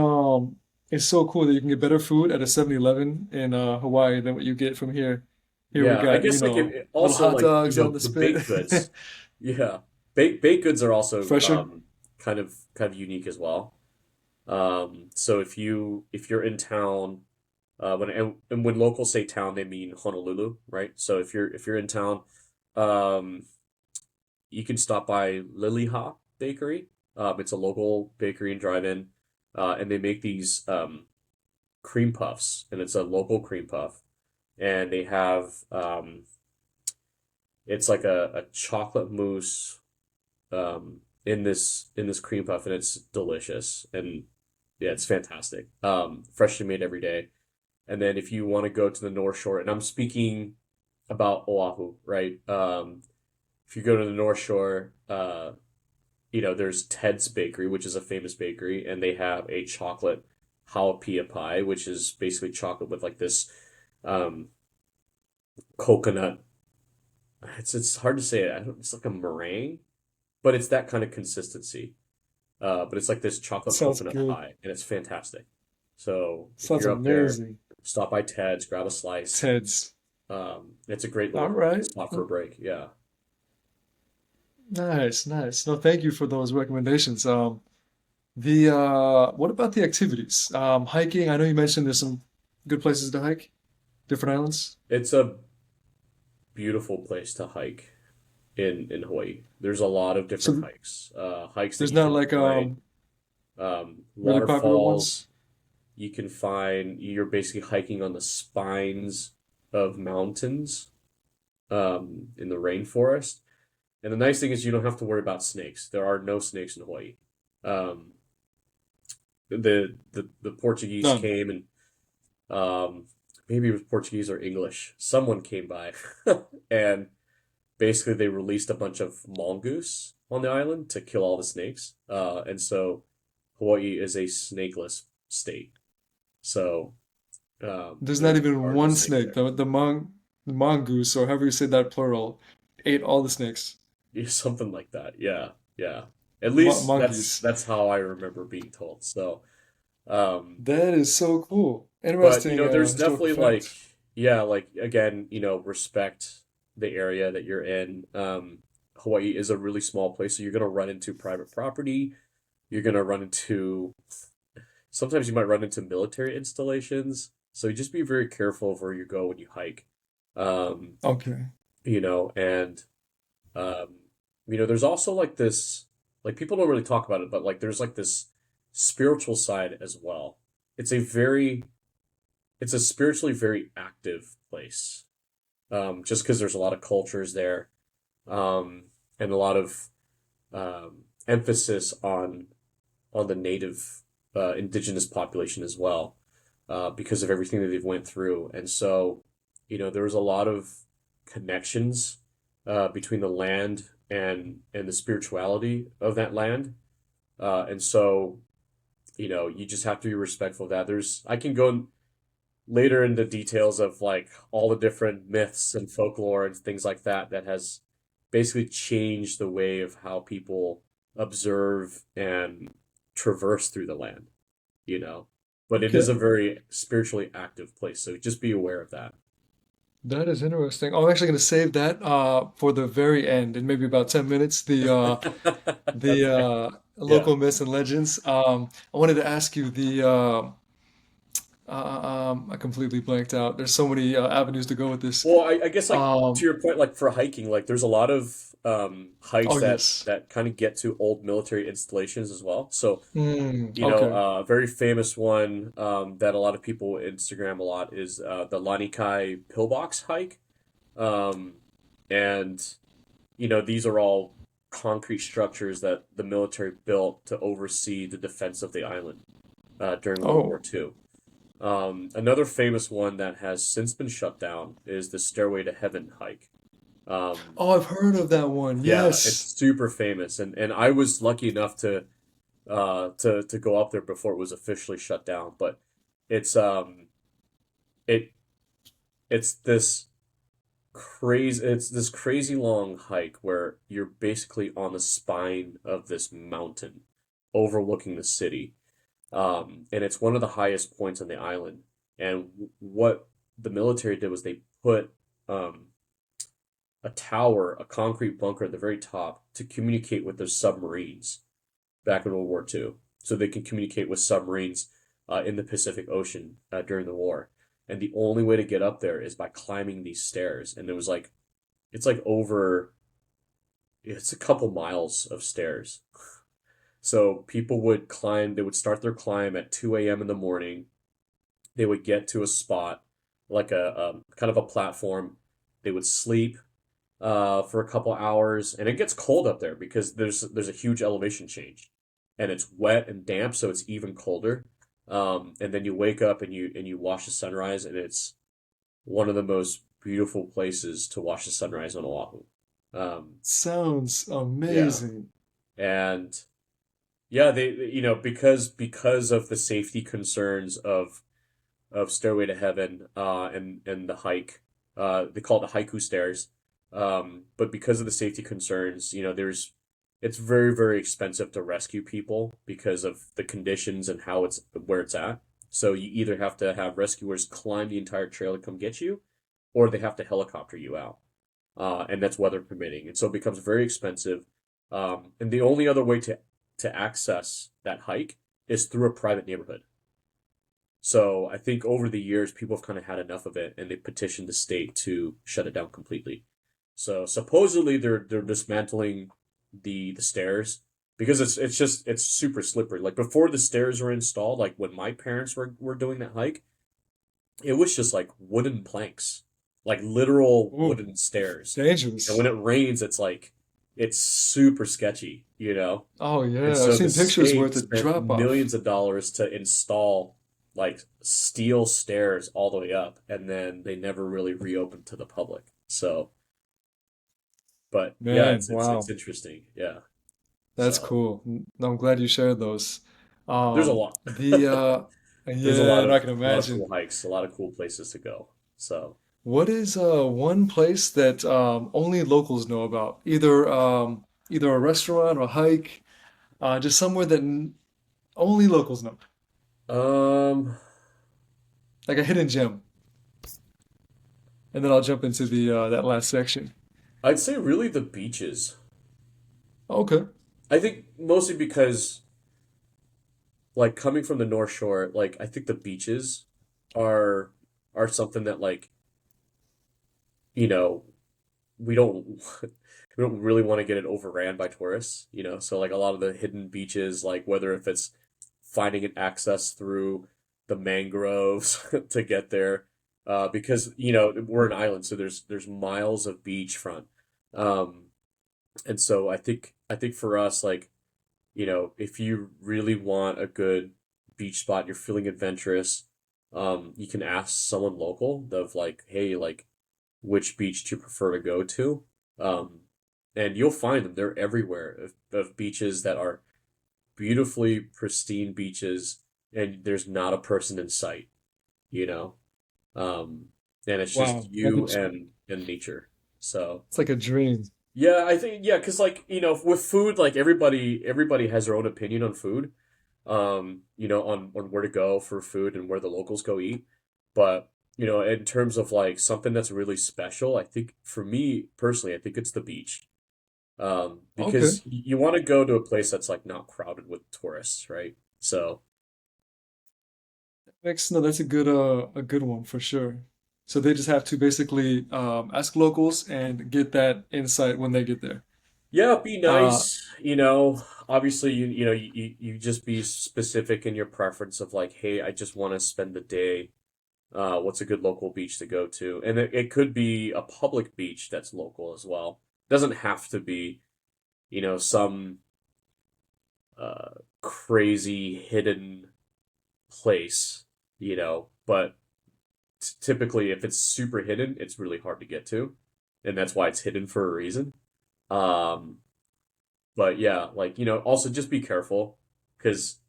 is so cool that you can get better food at a 7-Eleven in Hawaii than what you get from here. Here we Yeah, I got, guess like little also hot like dogs on the the spit. baked goods. Yeah, baked goods are also Fresher. kind of unique as well. So if you're in town, and when locals say town, they mean Honolulu, right? So if you're in town, um, you can stop by Lilyha Bakery. It's a local bakery and drive-in, and they make these cream puffs, and it's a local cream puff, and they have it's like a chocolate mousse in this cream puff, and it's delicious, and yeah, it's fantastic. Freshly made every day. And then if you want to go to the North Shore, and I'm speaking about Oahu, right? If you go to the North Shore, there's Ted's Bakery, which is a famous bakery, and they have a chocolate haupia pie, which is basically chocolate with like this um, coconut. It's hard to say it. It's like a meringue, but it's that kind of consistency. But it's like this chocolate Sounds coconut good. pie, and it's fantastic. So if Sounds you're up there, amazing. stop by Ted's, grab a slice. Ted's. It's a great All little right. spot for a break. Yeah. Nice, nice. No, thank you for those recommendations. The what about the activities? Hiking. I know you mentioned there's some good places to hike, different islands. It's a beautiful place to hike in Hawaii. There's a lot of different So hikes. Hikes that there's you not can like find. really popular Waterfalls. ones. You can find you're basically hiking on the spines of mountains in the rainforest. And the nice thing is you don't have to worry about snakes. There are no snakes in Hawaii. Um, the Portuguese None. came and um, maybe it was Portuguese or English. Someone came by and basically they released a bunch of mongoose on the island to kill all the snakes. And so Hawaii is a snakeless state. So There's not there even are no one snakes snake. there. The mongoose, or however you say that plural, ate all the snakes. Yeah, something like that. Yeah, yeah. At least that's Monkeys. that's how I remember being told. So, um, That is so cool. but Interesting there's historical definitely like, fact. yeah, like again, respect the area that you're in. Hawaii is a really small place, so you're gonna run into private property. You're gonna run into sometimes you might run into military installations. So just be very careful of where you go when you hike. Um, Okay. and um, there's also like this, like people don't really talk about it, but like there's like this spiritual side as well. It's a very, it's a spiritually very active place. Just because there's a lot of cultures there, and a lot of emphasis on the native indigenous population as well, because of everything that they've went through. And so, there was a lot of connections between the land and the spirituality of that land. And so, you just have to be respectful of that. I can go later into details of like all the different myths and folklore and things like that that has basically changed the way of how people observe and traverse through the land, you know. But it is a Okay. very spiritually active place, so just be aware of that. That is interesting. I'm actually going to save that for the very end in maybe about 10 minutes. The Okay. Yeah. local myths and legends. I wanted to ask you I completely blanked out. There's so many avenues to go with this. Well, I guess like to Um, your point, like for hiking, like there's a lot of hikes oh yes. that kind of get to old military installations as well. So, Okay. a very famous one that a lot of people Instagram a lot is the Lanikai Pillbox hike. Um, and these are all concrete structures that the military built to oversee the defense of the island during World War Oh, II. Another famous one that has since been shut down is the Stairway to Heaven hike. Um, oh, I've heard of that one. yeah, it's Yes. super famous, and I was lucky enough to go up there before it was officially shut down. But it's it it's this crazy long hike where you're basically on the spine of this mountain overlooking the city. And it's one of the highest points on the island. And what the military did was they put um, a tower, a concrete bunker at the very top to communicate with their submarines back in World War II. So they can communicate with submarines in the Pacific Ocean during the war. And the only way to get up there is by climbing these stairs. And it's like it's a couple miles of stairs. So people would climb, they would start their climb at 2 a.m. in the morning. They would get to a spot, like a kind of a platform. They would sleep for a couple hours, and it gets cold up there because there's a huge elevation change, and it's wet and damp, so it's even colder. And then you wake up and you watch the sunrise, and it's one of the most beautiful places to watch the sunrise on Oahu. Um, Sounds yeah, amazing. and yeah, because of the safety concerns of Stairway to Heaven and the hike, they call it the haiku stairs. But because of the safety concerns, it's very, very expensive to rescue people because of the conditions and how it's where it's at. So you either have to have rescuers climb the entire trail to come get you, or they have to helicopter you out. And that's weather permitting. And so it becomes very expensive. And the only other way to access that hike is through a private neighborhood. So I think over the years, people have kind of had enough of it, and they petitioned the state to shut it down completely. So supposedly they're dismantling the stairs because it's super slippery. Like before the stairs were installed, like when my parents were doing that hike, it was just like wooden planks, like literal Ooh, wooden stairs. And when dangerous. it rains, it's super sketchy, you know? Oh And yeah, I've so the seen pictures where state it's a spent drop off. millions of dollars to install like steel stairs all the way up, and then they never really reopened to the public. So, but yeah, Man, it's wow. interesting. Yeah. That's So cool. I'm glad you shared those. there's a lot. The There's yeah, and I can a lot of imagine. cool hikes, a lot of cool places to go. So What is one place that only locals know about? Either a restaurant or a hike, just somewhere that only locals know, um like a hidden gem. And then I'll jump into the that last section. I'd say really the beaches. Okay. I think mostly because like coming from the North Shore, like I think the beaches are something that like, you know, we don't we don't really want to get it overran by tourists, So like a lot of the hidden beaches, like whether if it's finding an access through the mangroves to get there, because we're an island, so there's miles of beachfront, um, and so I think for us, like if you really want a good beach spot, you're feeling adventurous, you can ask someone local of like, hey, like which beach do you prefer to go to? Um, and you'll find them. They're everywhere of beaches that are beautifully pristine beaches, and there's not a person in sight, you know? Um, and it's just Wow. That you is, and nature. So it's like a dream. yeah, I think yeah, because like with food, like everybody has their own opinion on food, on where to go for food and where the locals go eat. But in terms of like something that's really special, I think for me personally, I think it's the beach. Okay. Because you want to go to a place that's like not crowded with tourists, right? So Makes no, that's a good one for sure. So they just have to basically ask locals and get that insight when they get there. Yeah, be Uh, nice. Obviously, you just be specific in your preference of like, hey, I just want to spend the day. What's a good local beach to go to? And it could be a public beach that's local as well. Doesn't have to be, some uh, crazy hidden place, but typically if it's super hidden, it's really hard to get to, and that's why it's hidden for a reason. Um, but yeah, like, also just be careful because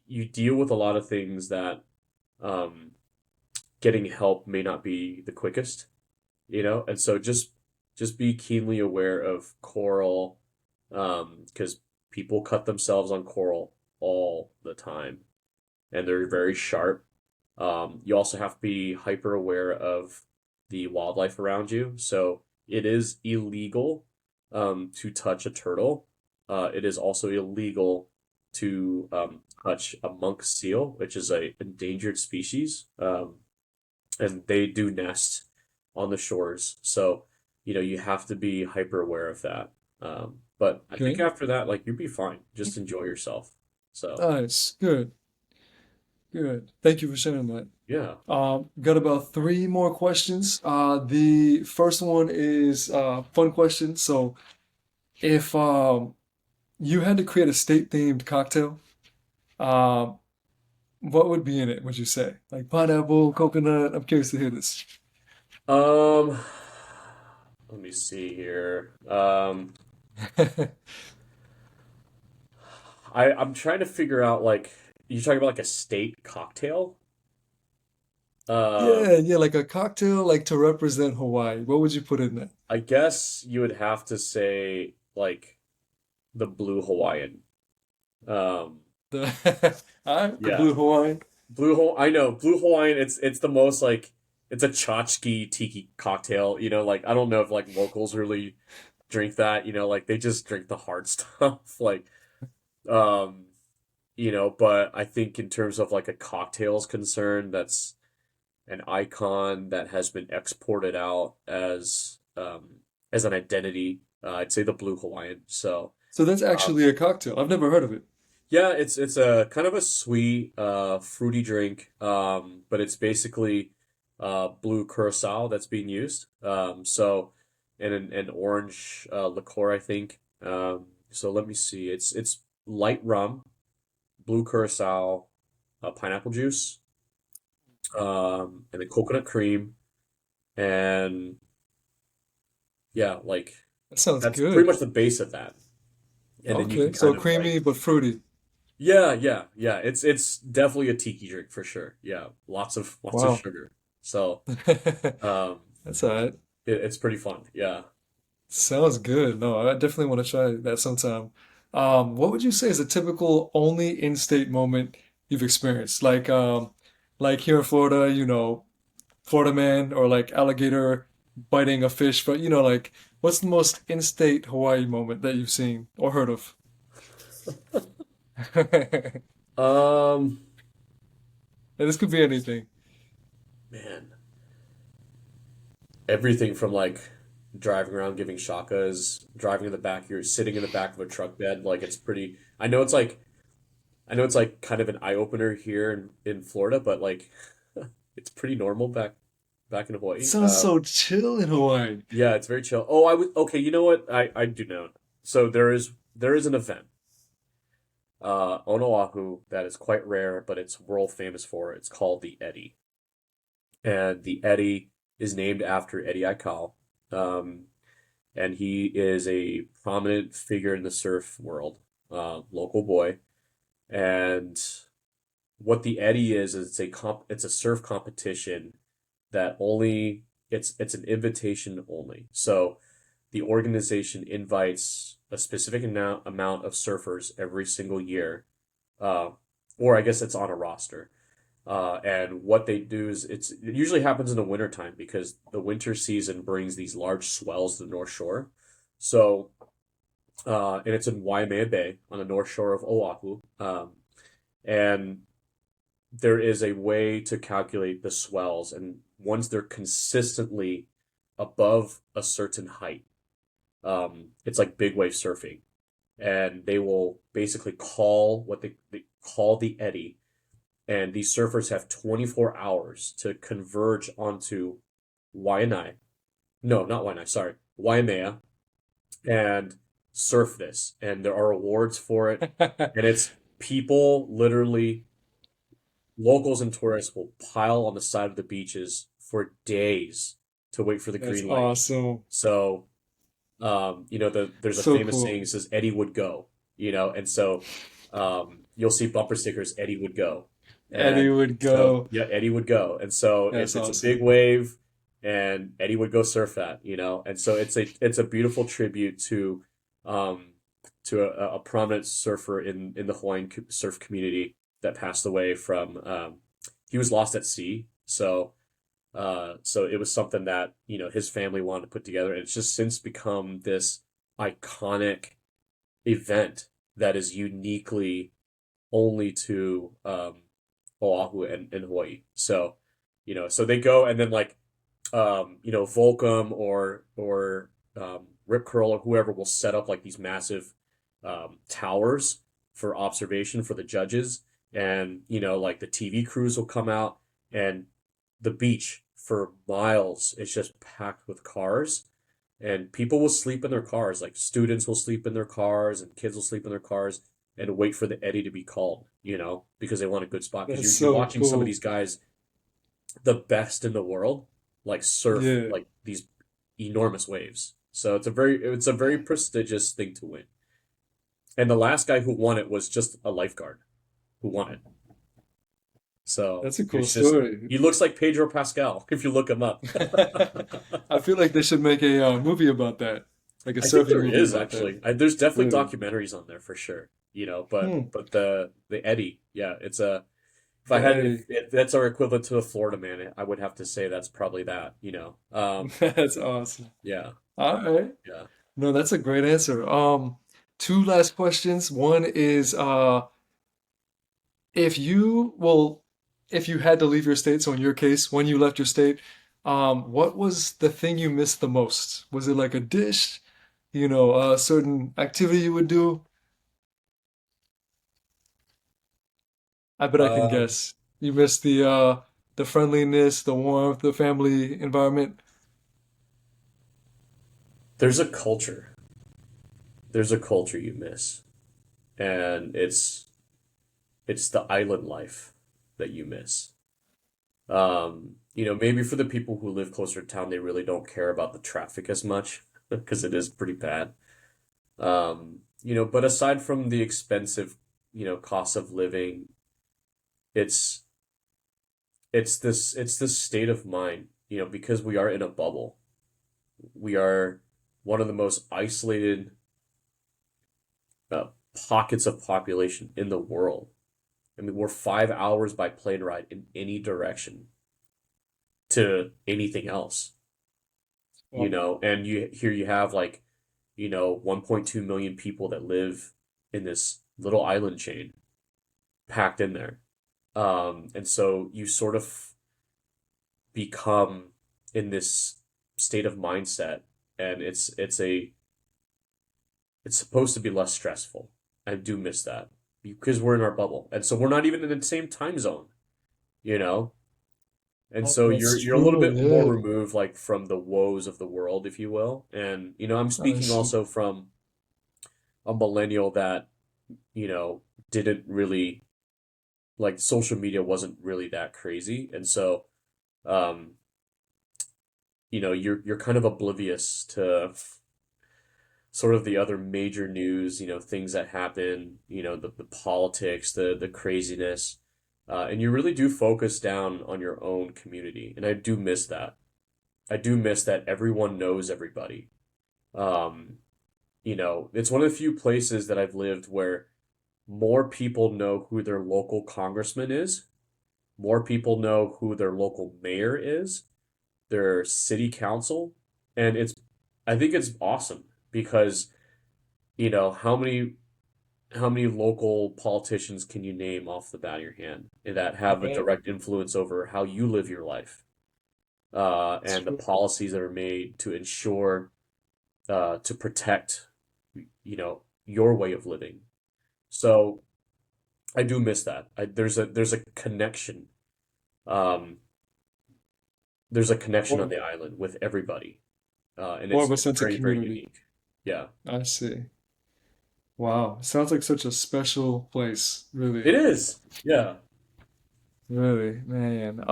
you deal with a lot of things that um, getting help may not be the quickest, and so just be keenly aware of coral, because people cut themselves on coral all the time, and they're very sharp. You also have to be hyper aware of the wildlife around you. So it is illegal to touch a turtle. It is also illegal to touch a monk seal, which is a endangered species, and they do nest on the shores. So you have to be hyper aware of that. But I think okay, after that, like you'll be fine. Just enjoy yourself. So nice, good, good. Thank you for sharing that. yeah. Got about three more questions. The first one is fun question. So if you had to create a state-themed cocktail, um, what would be in it, would you say? Like pineapple, coconut? I'm curious to hear this. Um, Let me see here. I'm trying to figure out like you talking about like a state cocktail. Yeah, Um, yeah, like a cocktail like to represent Hawaii. What would you put in there? I guess you would have to say like the blue Hawaiian. Um, The the yeah, blue Hawaiian. I know blue Hawaiian. It's the most like it's a tchotchke tiki cocktail. Like I don't know if like locals really drink that. Like they just drink the hard stuff. Like um. But I think in terms of like a cocktails concern, that's an icon that has been exported out as an identity. I'd say the Blue Hawaiian. So So that's um, actually a cocktail. I've never heard of it. yeah, it's a kind of a sweet, fruity drink, but it's basically blue curacao that's being used. And an orange liqueur, I think. So let me see. It's light rum, blue curacao, pineapple juice, and then coconut cream, and yeah, like That sounds that's pretty good. much the base of that. And then you Okay, can so kind of creamy like, but fruity. yeah, yeah, yeah. It's definitely a tiki drink for sure. Yeah, lots of Wow. sugar. So um, That's all right. it's pretty fun. Yeah. Sounds good. No, I definitely want to try that sometime. What would you say is a typical only in-state moment you've experienced? Like here in Florida, Florida man or like alligator biting a fish, but like what's the most in-state Hawaii moment that you've seen or heard of? And Um, this could be anything. Man, everything from like driving around giving shakas, driving in the back, you're sitting in the back of a truck bed. Like it's pretty. I know it's like kind of an eye opener here in Florida, but like it's pretty normal back in It Hawaii. sounds so chill in Hawaii. Yeah, it's very chill. Oh, I would okay. You know what? I do know. So there is an event on Oahu that is quite rare, but it's world famous for. It's called the Eddy, and the Eddy is named after Eddie Aikau. Um, and he is a prominent figure in the surf world, local boy. And what the Eddy is it's a surf competition that only it's an invitation only. So the organization invites a specific amount of surfers every single year, uh, or I guess it's on a roster. And what they do is it usually happens in the wintertime because the winter season brings these large swells to the North Shore. So, and it's in Waimea Bay on the North Shore of Oahu. And there is a way to calculate the swells, and once they're consistently above a certain height, it's like big wave surfing, and they will basically call what they call the eddy, and these surfers have 24 hours to converge onto Waianae. No, not Waianae, sorry, Waimea, and surf this. And there are awards for it. And it's people literally, locals and tourists will pile on the side of the beaches for days to wait for the That's green light. awesome. So, there's a So famous cool. saying that says Eddie would go, and so you'll see bumper stickers, Eddie would go. Eddie And would so, go. yeah, Eddie would go. And so That's it's a big awesome. wave, and Eddie would go surf that. And so it's a beautiful tribute um to a prominent surfer in the Hawaiian surf community that passed away from he was lost at sea. So it was something that, his family wanted to put together, and it's just since become this iconic event that is uniquely only to Oahu and Hawaii. So they go, and then like Volcom or Rip Curl or whoever will set up like these massive towers for observation for the judges, and like the TV crews will come out, and the beach for miles is just packed with cars, and people will sleep in their cars. Like students will sleep in their cars, and kids will sleep in their cars and wait for the eddy to be called, because they want a good spot. Because That's you're so watching some of cool. these guys, the best in the world, like surf Yeah. like these enormous waves. So it's a very prestigious thing to win. And the last guy who won it was just a lifeguard who won it. So That's a cool it's just story. he looks like Pedro Pascal if you look him up. I feel like they should make a movie about that, like a I think surfing there movie is about that. actually. There's definitely Really? documentaries on there for sure. But Hmm. but the Eddie, yeah, it's a if I The had Eddie. if that's our equivalent to a Florida man, I would have to say that's probably that. That's awesome. Yeah, All right. yeah. No, that's a great answer. Two last questions. One is if you well if you had to leave your state, so in your case, when you left your state, what was the thing you missed the most? Was it like a dish, a certain activity you would do? I bet I can Uh, guess. You missed the friendliness, the warmth, the family environment. there's a culture. There's a culture you miss, and it's the island life that you miss. Maybe for the people who live closer to town, they really don't care about the traffic as much because it is pretty bad. But aside from the expensive, cost of living, it's it's this state of mind, because we are in a bubble. We are one of the most isolated uh, pockets of population in the world. I mean, we're 5 hours by plane ride in any direction to anything else, Well, and you have like, 1.2 million people that live in this little island chain packed in there. And so you sort of become in this state of mindset, and it's supposed to be less stressful. I do miss that because we're in our bubble, and so we're not even in the same time zone, you know. And oh, so that's you're a little true. bit more Yeah, removed, like from the woes of the world, if you will. And I'm I speaking see. also from a millennial that didn't really like social media wasn't really that crazy, and so um, you're kind of oblivious to sort of the other major news, things that happen, the politics, the craziness, and you really do focus down on your own community, and I do miss that. I do miss that everyone knows everybody. Um, it's one of the few places that I've lived where more people know who their local congressman is, more people know who their local mayor is, their city council, and I think it's awesome because how many how many local politicians can you name off the bat of your hand that have a Right. direct influence over how you live your life, It's and the true. policies that are made to ensure, to protect, your way of living. So I do miss that. There's a connection. Um, there's a connection on More, the island with everybody, and more of a it's sense of very, very community. unique. Yeah, I see. Wow. Sounds like such a special place, it really. is. Yeah. Really, man.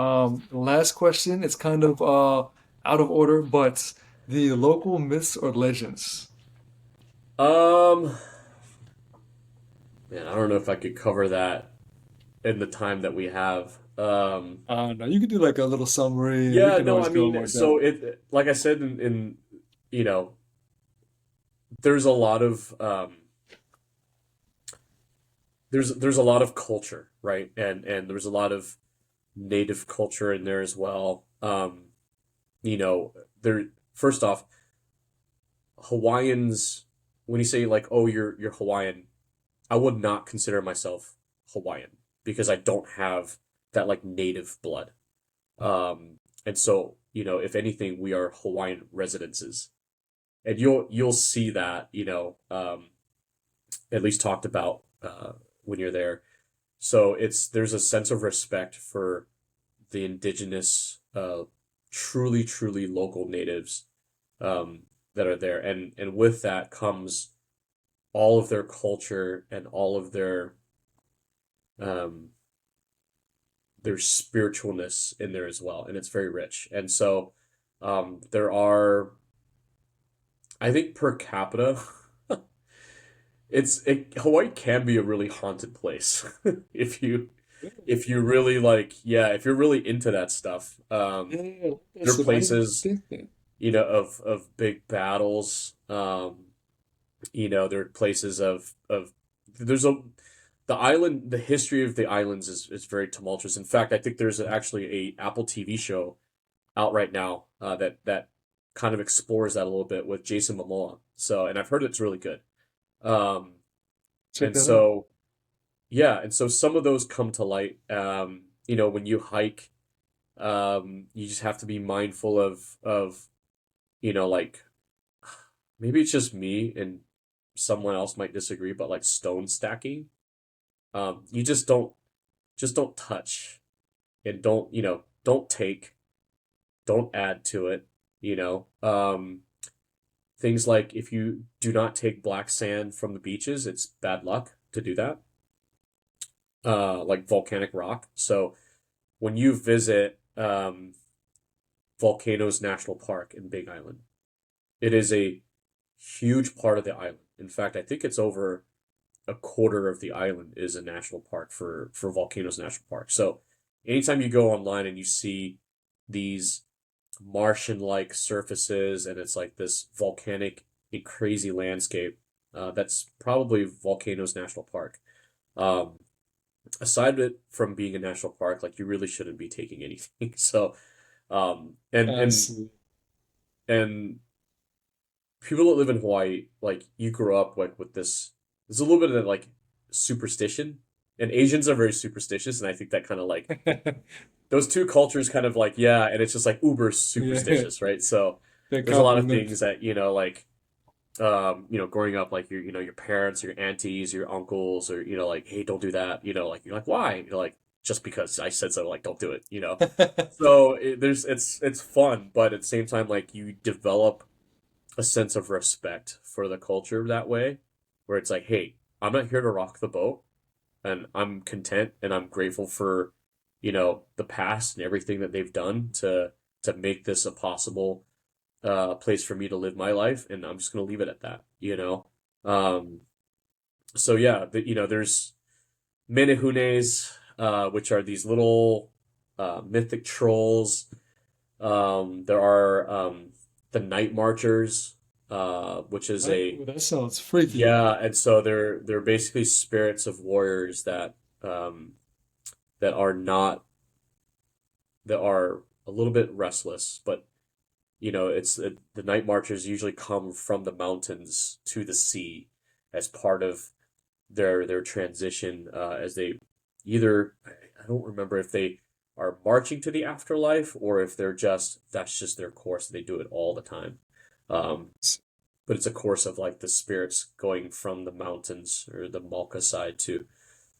Last question. It's kind of out of order, but the local myths or legends. Um, Man, I don't know if I could cover that in the time that we have. No, you could do like a little summary. We Yeah, can no, always I go mean, more depth. so like I said, you know, there's a lot of there's a lot of culture, right? And there's a lot of native culture in there as well. You know, there first off, Hawaiians, when you say like, oh, you're Hawaiian, I would not consider myself Hawaiian because I don't have that like native blood. And so, if anything, we are Hawaiian residences. And you'll see that, at least talked about when you're there. So there's a sense of respect for the indigenous, truly, truly local natives, that are there. And with that comes all of their culture and all of um, their spiritualness in there as well. And it's very rich. And so there are, I think per capita, Hawaii can be a really haunted place if you really like, yeah, if you're really into that stuff. Yeah, There are listen, I didn't places, think that. of big battles. There are places of there's a the island, the history of the islands is very tumultuous. In fact, I think there's actually a Apple TV show out right now, that kind of explores that a little bit with Jason Momoa. So, and I've heard it's really good. Um, Check and that out. so yeah, and so some of those come to light. When you hike, you just have to be mindful of like, maybe it's just me and someone else might disagree, but like stone stacking, you just don't touch, and don't take, don't add to it. You know, things like if you do not take black sand from the beaches, it's bad luck to do that. Like volcanic rock. So when you visit, Volcanoes National Park in Big Island, it is a huge part of the island. In fact, I think it's over a quarter of the island is a national park for Volcanoes National Park. So anytime you go online and you see these Martian-like surfaces and it's like this volcanic, crazy landscape, that's probably Volcanoes National Park. Um, Aside it from being a national park, like you really shouldn't be taking anything. So, and I and see. and people that live in Hawaii, like you grew up like with this. There's a little bit of like superstition, and Asians are very superstitious, and I think that kind of like those two cultures kind of like, yeah, and it's just like uber Yeah, superstitious, right? So they there's a lot of compliment. things that like, growing up, like your parents, your aunties, your uncles, or like, hey, don't do that, like you're like, why? You're like, just because I said so, like, don't do it. So it's fun, but at the same time, like you develop a sense of respect for the culture that way, where it's like, hey, I'm not here to rock the boat, and I'm content and I'm grateful for, the past and everything that they've done to make this a possible, place for me to live my life, and I'm just gonna leave it at that. Um, so yeah, there's menehunes, which are these little, mythic trolls. There are, the night marchers, which is Right? a Ooh, that sounds freaky. yeah, and so they're basically spirits of warriors that are not that are a little bit restless, but the night marchers usually come from the mountains to the sea as part of their transition as they either I don't remember if they are marching to the afterlife or if they're just that's just their course. They do it all the time. Um, but it's a course of like the spirits going from the mountains or the Malka side to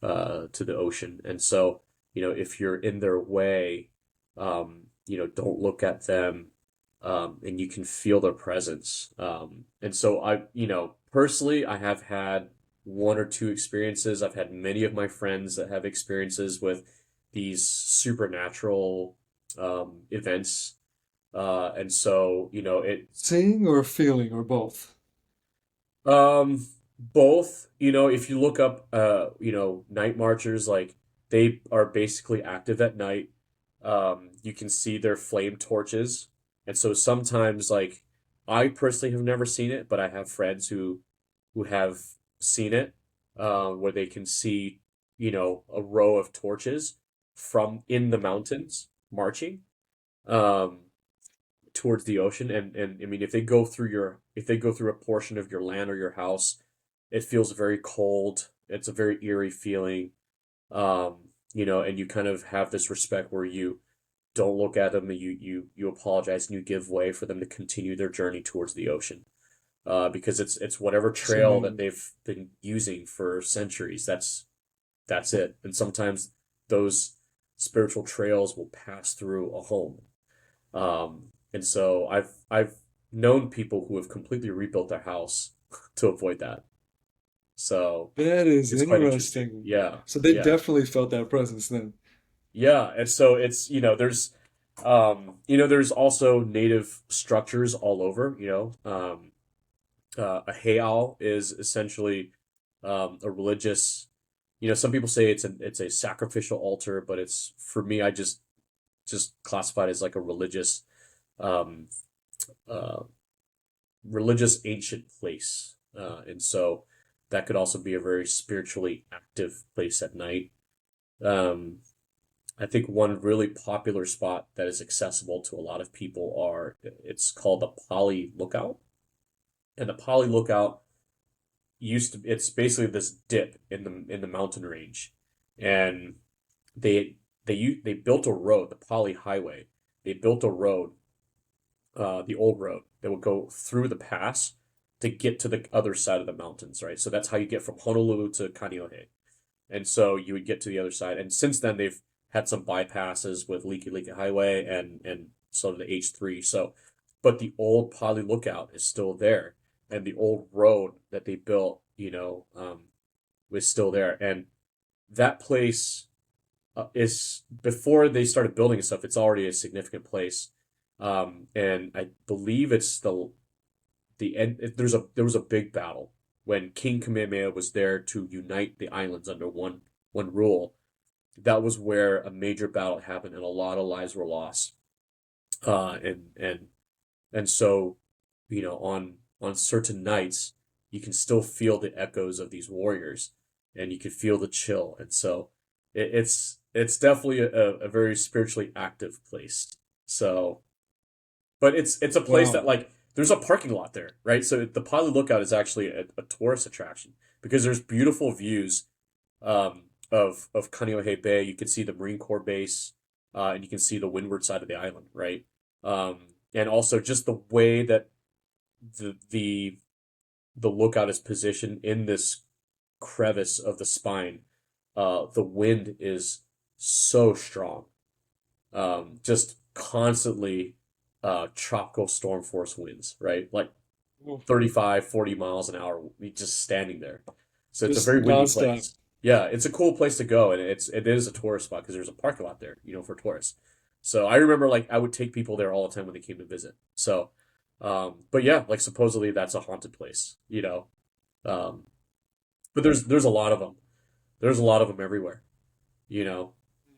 the ocean. And so, if you're in their way, don't look at them, and you can feel their presence. And so personally, I have had one or two experiences. I've had many of my friends that have experiences with these supernatural events. And so, Seeing or feeling or both? both, if you look up, night marchers, like they are basically active at night. You can see their flame torches. And so sometimes, like, I personally have never seen it, but I have friends who have seen it, where they can see, a row of torches from in the mountains marching. Um, towards the ocean and I mean if they go through a portion of your land or your house, it feels very cold. It's a very eerie feeling. And you kind of have this respect where you don't look at them and you apologize and you give way for them to continue their journey towards the ocean. Because it's whatever trail that Fascinating. they've been using for centuries. That's it. And sometimes those spiritual trails will pass through a home. And so I've known people who have completely rebuilt their house to avoid that. So That is it's quite interesting. interesting. Yeah, So they yeah, definitely felt that presence then. yeah. And so it's there's also native structures all over. A heiau is essentially a religious. Some people say it's a sacrificial altar, but it's for me I just classified as like a um, uh, religious ancient place. And so that could also be a very spiritually active place at night. Um, I think one really popular spot that is accessible to a lot of people it's called the Poly Lookout. And the Poly Lookout it's basically this dip in the mountain range. And they built a road, the Poly Highway. They built a road, the old road that would go through the pass to get to the other side of the mountains, right? So that's how you get from Honolulu to Kaneohe. And so you would get to the other side. And since then, they've had some bypasses with Leaky Leaky Highway and sort of the H3. So, but the old Poly Lookout is still there. And the old road that they built, was still there. And that place is before they started building and stuff, it's already a significant place. And I believe it's the end. There was a big battle when King Kamehameha was there to unite the islands under one rule. That was where a major battle happened, and a lot of lives were lost. And so, on certain nights, you can still feel the echoes of these warriors, and you can feel the chill. And so, it's definitely a very spiritually active place. So, but it's a place that Wow. like there's a parking lot there, right? So the Pilot Lookout is actually a tourist attraction because there's beautiful views of Kaneohe Bay. You can see the Marine Corps base, and you can see the windward side of the island, right? And also just the way that the the the lookout is positioned in this crevice of the spine. The wind is so strong, just constantly tropical storm force winds, right? Like Oof. 35, 40 miles an hour, just standing there. So it's a Just very windy nonstop. place. Yeah, it's a cool place to go, and it is a tourist spot because there's a parking lot there, for tourists. So I remember like I would take people there all the time when they came to visit. So, but yeah, like supposedly that's a haunted place. Um, but there's a lot of them. There's a lot of them everywhere, you know.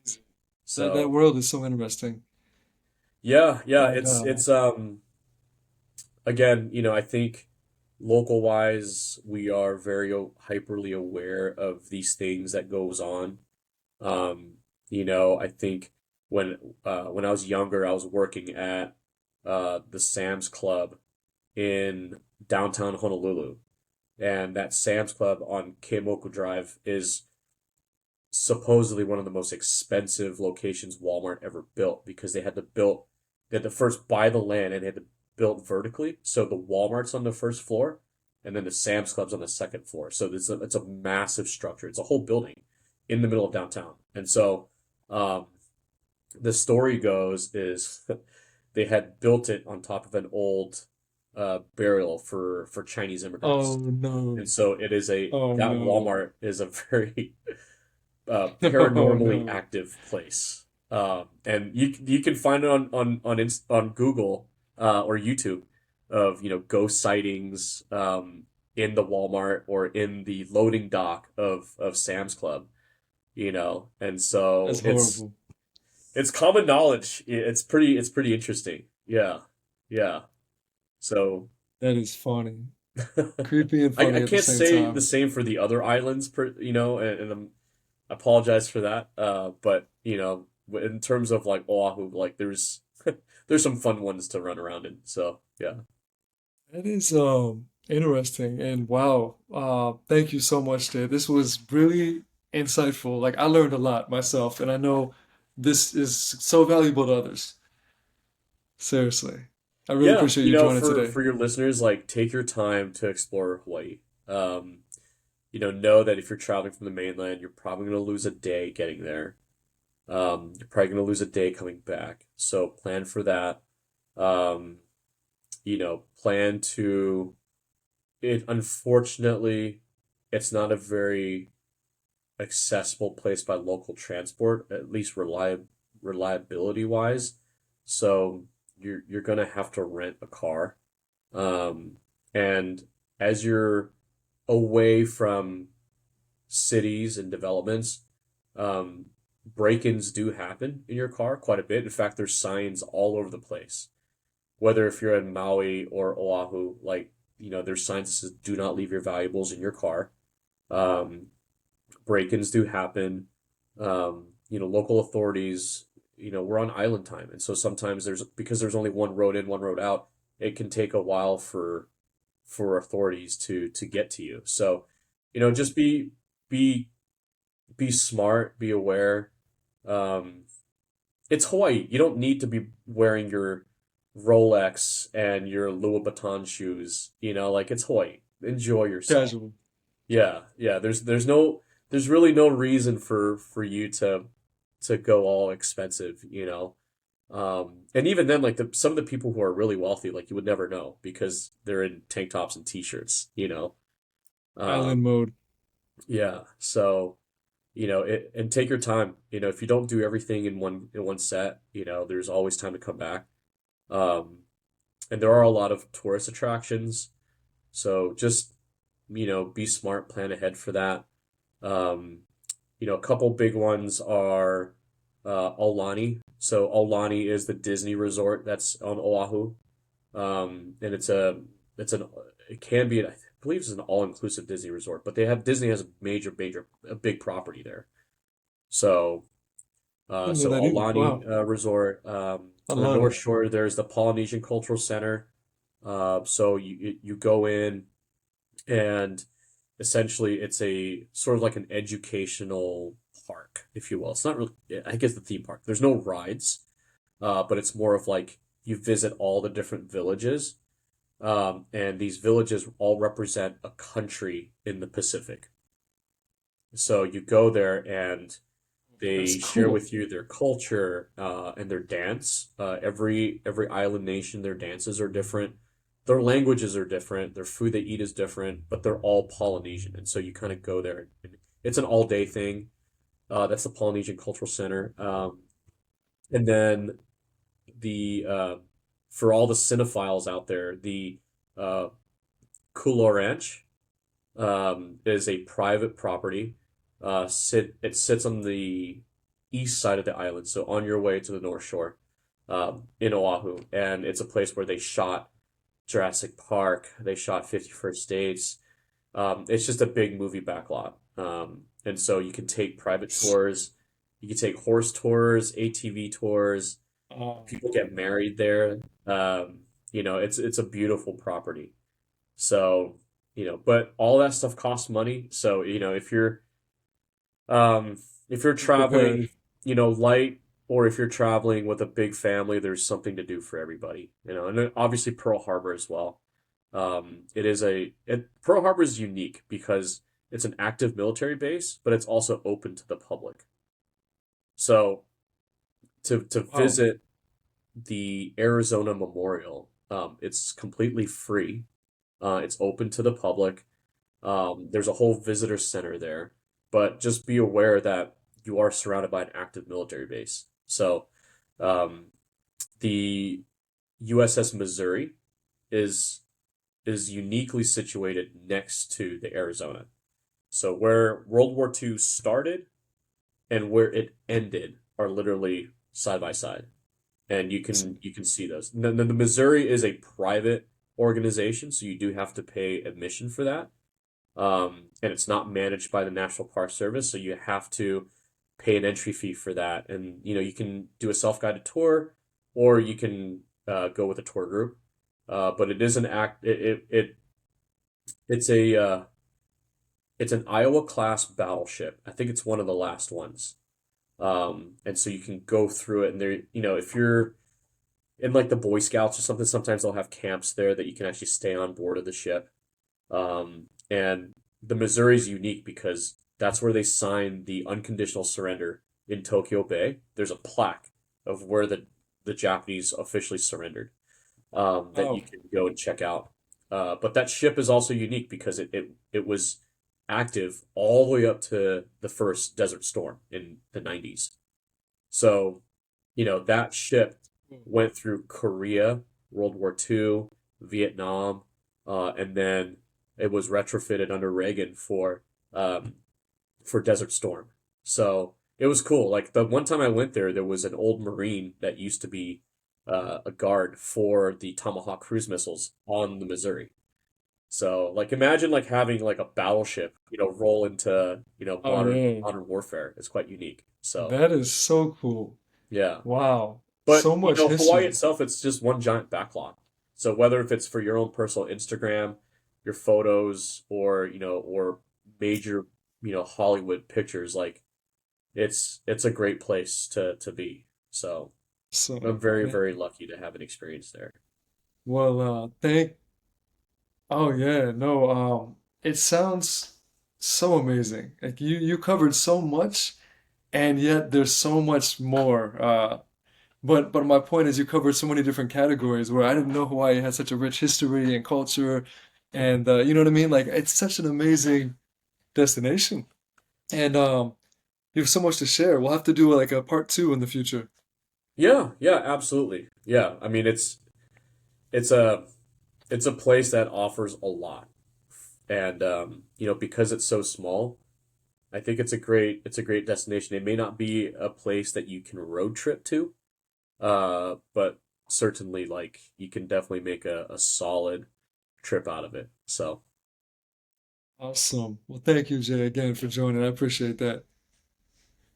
That So world is so interesting. yeah, yeah, And it's again, I think local wise, we are very hyperly aware of these things that goes on. I think when I was younger, I was working at the Sam's Club in downtown Honolulu, And that Sam's Club on Keimoku Drive is supposedly one of the most expensive locations Walmart ever built because they had to first buy the land and they had to build vertically. So the Walmart's on the first floor and then the Sam's Club's on the second floor. So it's a massive structure. It's a whole building in the middle of downtown. And so um, the story goes is they had built it on top of an old burial for Chinese Oh immigrants. no. And so it is a Oh that no. Walmart is a very Oh paranormally no. active place. And you can find it on Google or YouTube of ghost sightings in the Walmart or in the loading dock of Sam's Club. And so That's horrible. it's common knowledge. It's pretty interesting. Yeah, yeah. So That is funny. Creepy and I funny at the can't same say the time. same for the other islands, and I apologize for that. But in terms of like Oahu, like there's some fun ones to run around in. So yeah, That is interesting and wow. Thank you so much, Dave. This was really insightful. Like I learned a lot myself, and I know this is so valuable to others. Seriously. I really yeah. appreciate you joining For today. for your listeners, like take your time to explore Hawaii. Know that if you're traveling from the mainland, you're probably going to lose a day getting there. You're probably going to lose a day coming back. So plan for that. Um, Plan to it. Unfortunately, it's not a very accessible place by local transport, at least reliability wise. So you're gonna have to rent a car. Um, and as you're away from cities and developments, um, break-ins do happen in your car quite a bit. In fact, there's signs all over the place. Whether if you're in Maui or Oahu, like, there's signs that says do not leave your valuables in your car. Um, Break-ins do happen. Local authorities, we're on island time, and so sometimes because there's only one road in, one road out, it can take a while for authorities to get to you. So, just be be smart, be aware. Um, it's Hawaii. You don't need to be wearing your Rolex and your Louis Vuitton shoes. Like it's Hawaii. Enjoy yourself. Casual. Yeah, yeah. There's really no reason for you to go all expensive, and even then, like some of the people who are really wealthy, like you would never know because they're in tank tops and t-shirts. Island Um, mode. yeah. So, and take your time. If you don't do everything in one set, there's always time to come back. Um, and there are a lot of tourist attractions, so just be smart, plan ahead for that. Um, a couple big ones are Aulani. So Aulani is the Disney resort that's on Oahu, and it's an it can be I believe it's an all-inclusive Disney resort, but Disney has a a big property there. So Didn't know so that either. Aulani Wow. Resort. I On the love North it. Shore, there's the Polynesian Cultural Center. So you go in and essentially it's a sort of like an educational park, if you will. It's not really, I guess, the theme park. There's no rides, but it's more of like you visit all the different villages, and these villages all represent a country in the Pacific. So you go there and That's they share cool. with you their culture and their dance. Every island nation, their dances are different. Their languages are different. Their food they eat is different, but they're all Polynesian. And so you kind of go there. And it's an all day thing. That's the Polynesian Cultural Center. And then the for all the cinephiles out there, the uh, Kulo Ranch is a private property. It sits on the east side of the island, so on your way to the North Shore, in Oahu, and it's a place where they shot Jurassic Park. They shot 51st Dates. It's just a big movie backlot, and so you can take private Nice. tours. You can take horse tours, ATV tours. People get married there. It's a beautiful property. So. but all that stuff costs money. So, um, if you're Be prepared. traveling, light, or if you're traveling with a big family, there's something to do for everybody, and then obviously Pearl Harbor as well. Pearl Harbor is unique because it's an active military base, but it's also open to the public. So to Wow. visit the Arizona Memorial, it's completely free. It's open to the public. There's a whole visitor center there, but just be aware that you are surrounded by an active military base. So, um, the USS Missouri is is uniquely situated next to the Arizona. So where World War II started and where it ended are literally side by side, and you can see those. The Missouri is a private organization, so you do have to pay admission for that. And it's not managed by the National Park Service, so you have to pay an entry fee for that. And you can do a self-guided tour, or you can go with a tour group. But it is an act. It's a it's an Iowa class battleship. I think it's one of the last ones. And so you can go through it, and there, if you're in like the Boy Scouts or something, sometimes they'll have camps there that you can actually stay on board of the ship. And the Missouri is unique because that's where they signed the unconditional surrender in Tokyo Bay. There's a plaque of where the Japanese officially surrendered, that you Wow. can go and check out. But that ship is also unique because it was active all the way up to the first Desert Storm in the 90s. So, that ship went through Korea, World War II, Vietnam, and then it was retrofitted under Reagan for Desert Storm. So it was cool. Like the one time I went there, there was an old Marine that used to be a guard for the Tomahawk cruise missiles on the Missouri. So like imagine like having like a battleship, roll into, Oh yeah. modern warfare. It's quite unique. So That is so cool. yeah. Wow. But So much Hawaii history. itself, it's just one giant backlot. So whether if it's for your own personal Instagram, your photos, or major, Hollywood pictures, like it's a great place to be. So So, I'm very, man. very lucky to have an experience there. Well, oh yeah, no, it sounds so amazing. Like you covered so much and yet there's so much more. But my point is you covered so many different categories where I didn't know Hawaii had such a rich history and culture and you know what I mean? Like it's such an amazing destination. And you have so much to share. We'll have to do like a part two in the future. Yeah, yeah, absolutely. Yeah, I mean it's a it's a place that offers a lot. And because it's so small, I think it's a great destination. It may not be a place that you can road trip to, but certainly like you can definitely make a solid trip out of it. So Awesome. Well, thank you, Jay, again for joining. I appreciate that.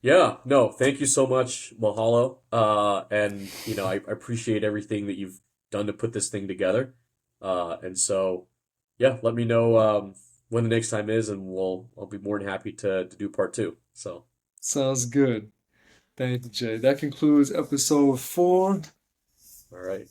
yeah, no, thank you so much, Mahalo. And I appreciate everything that you've done to put this thing together. And so yeah, let me know when the next time is, and I'll be more than happy to do part two. So Sounds good. Thank you, Jay. That concludes episode 4. all right.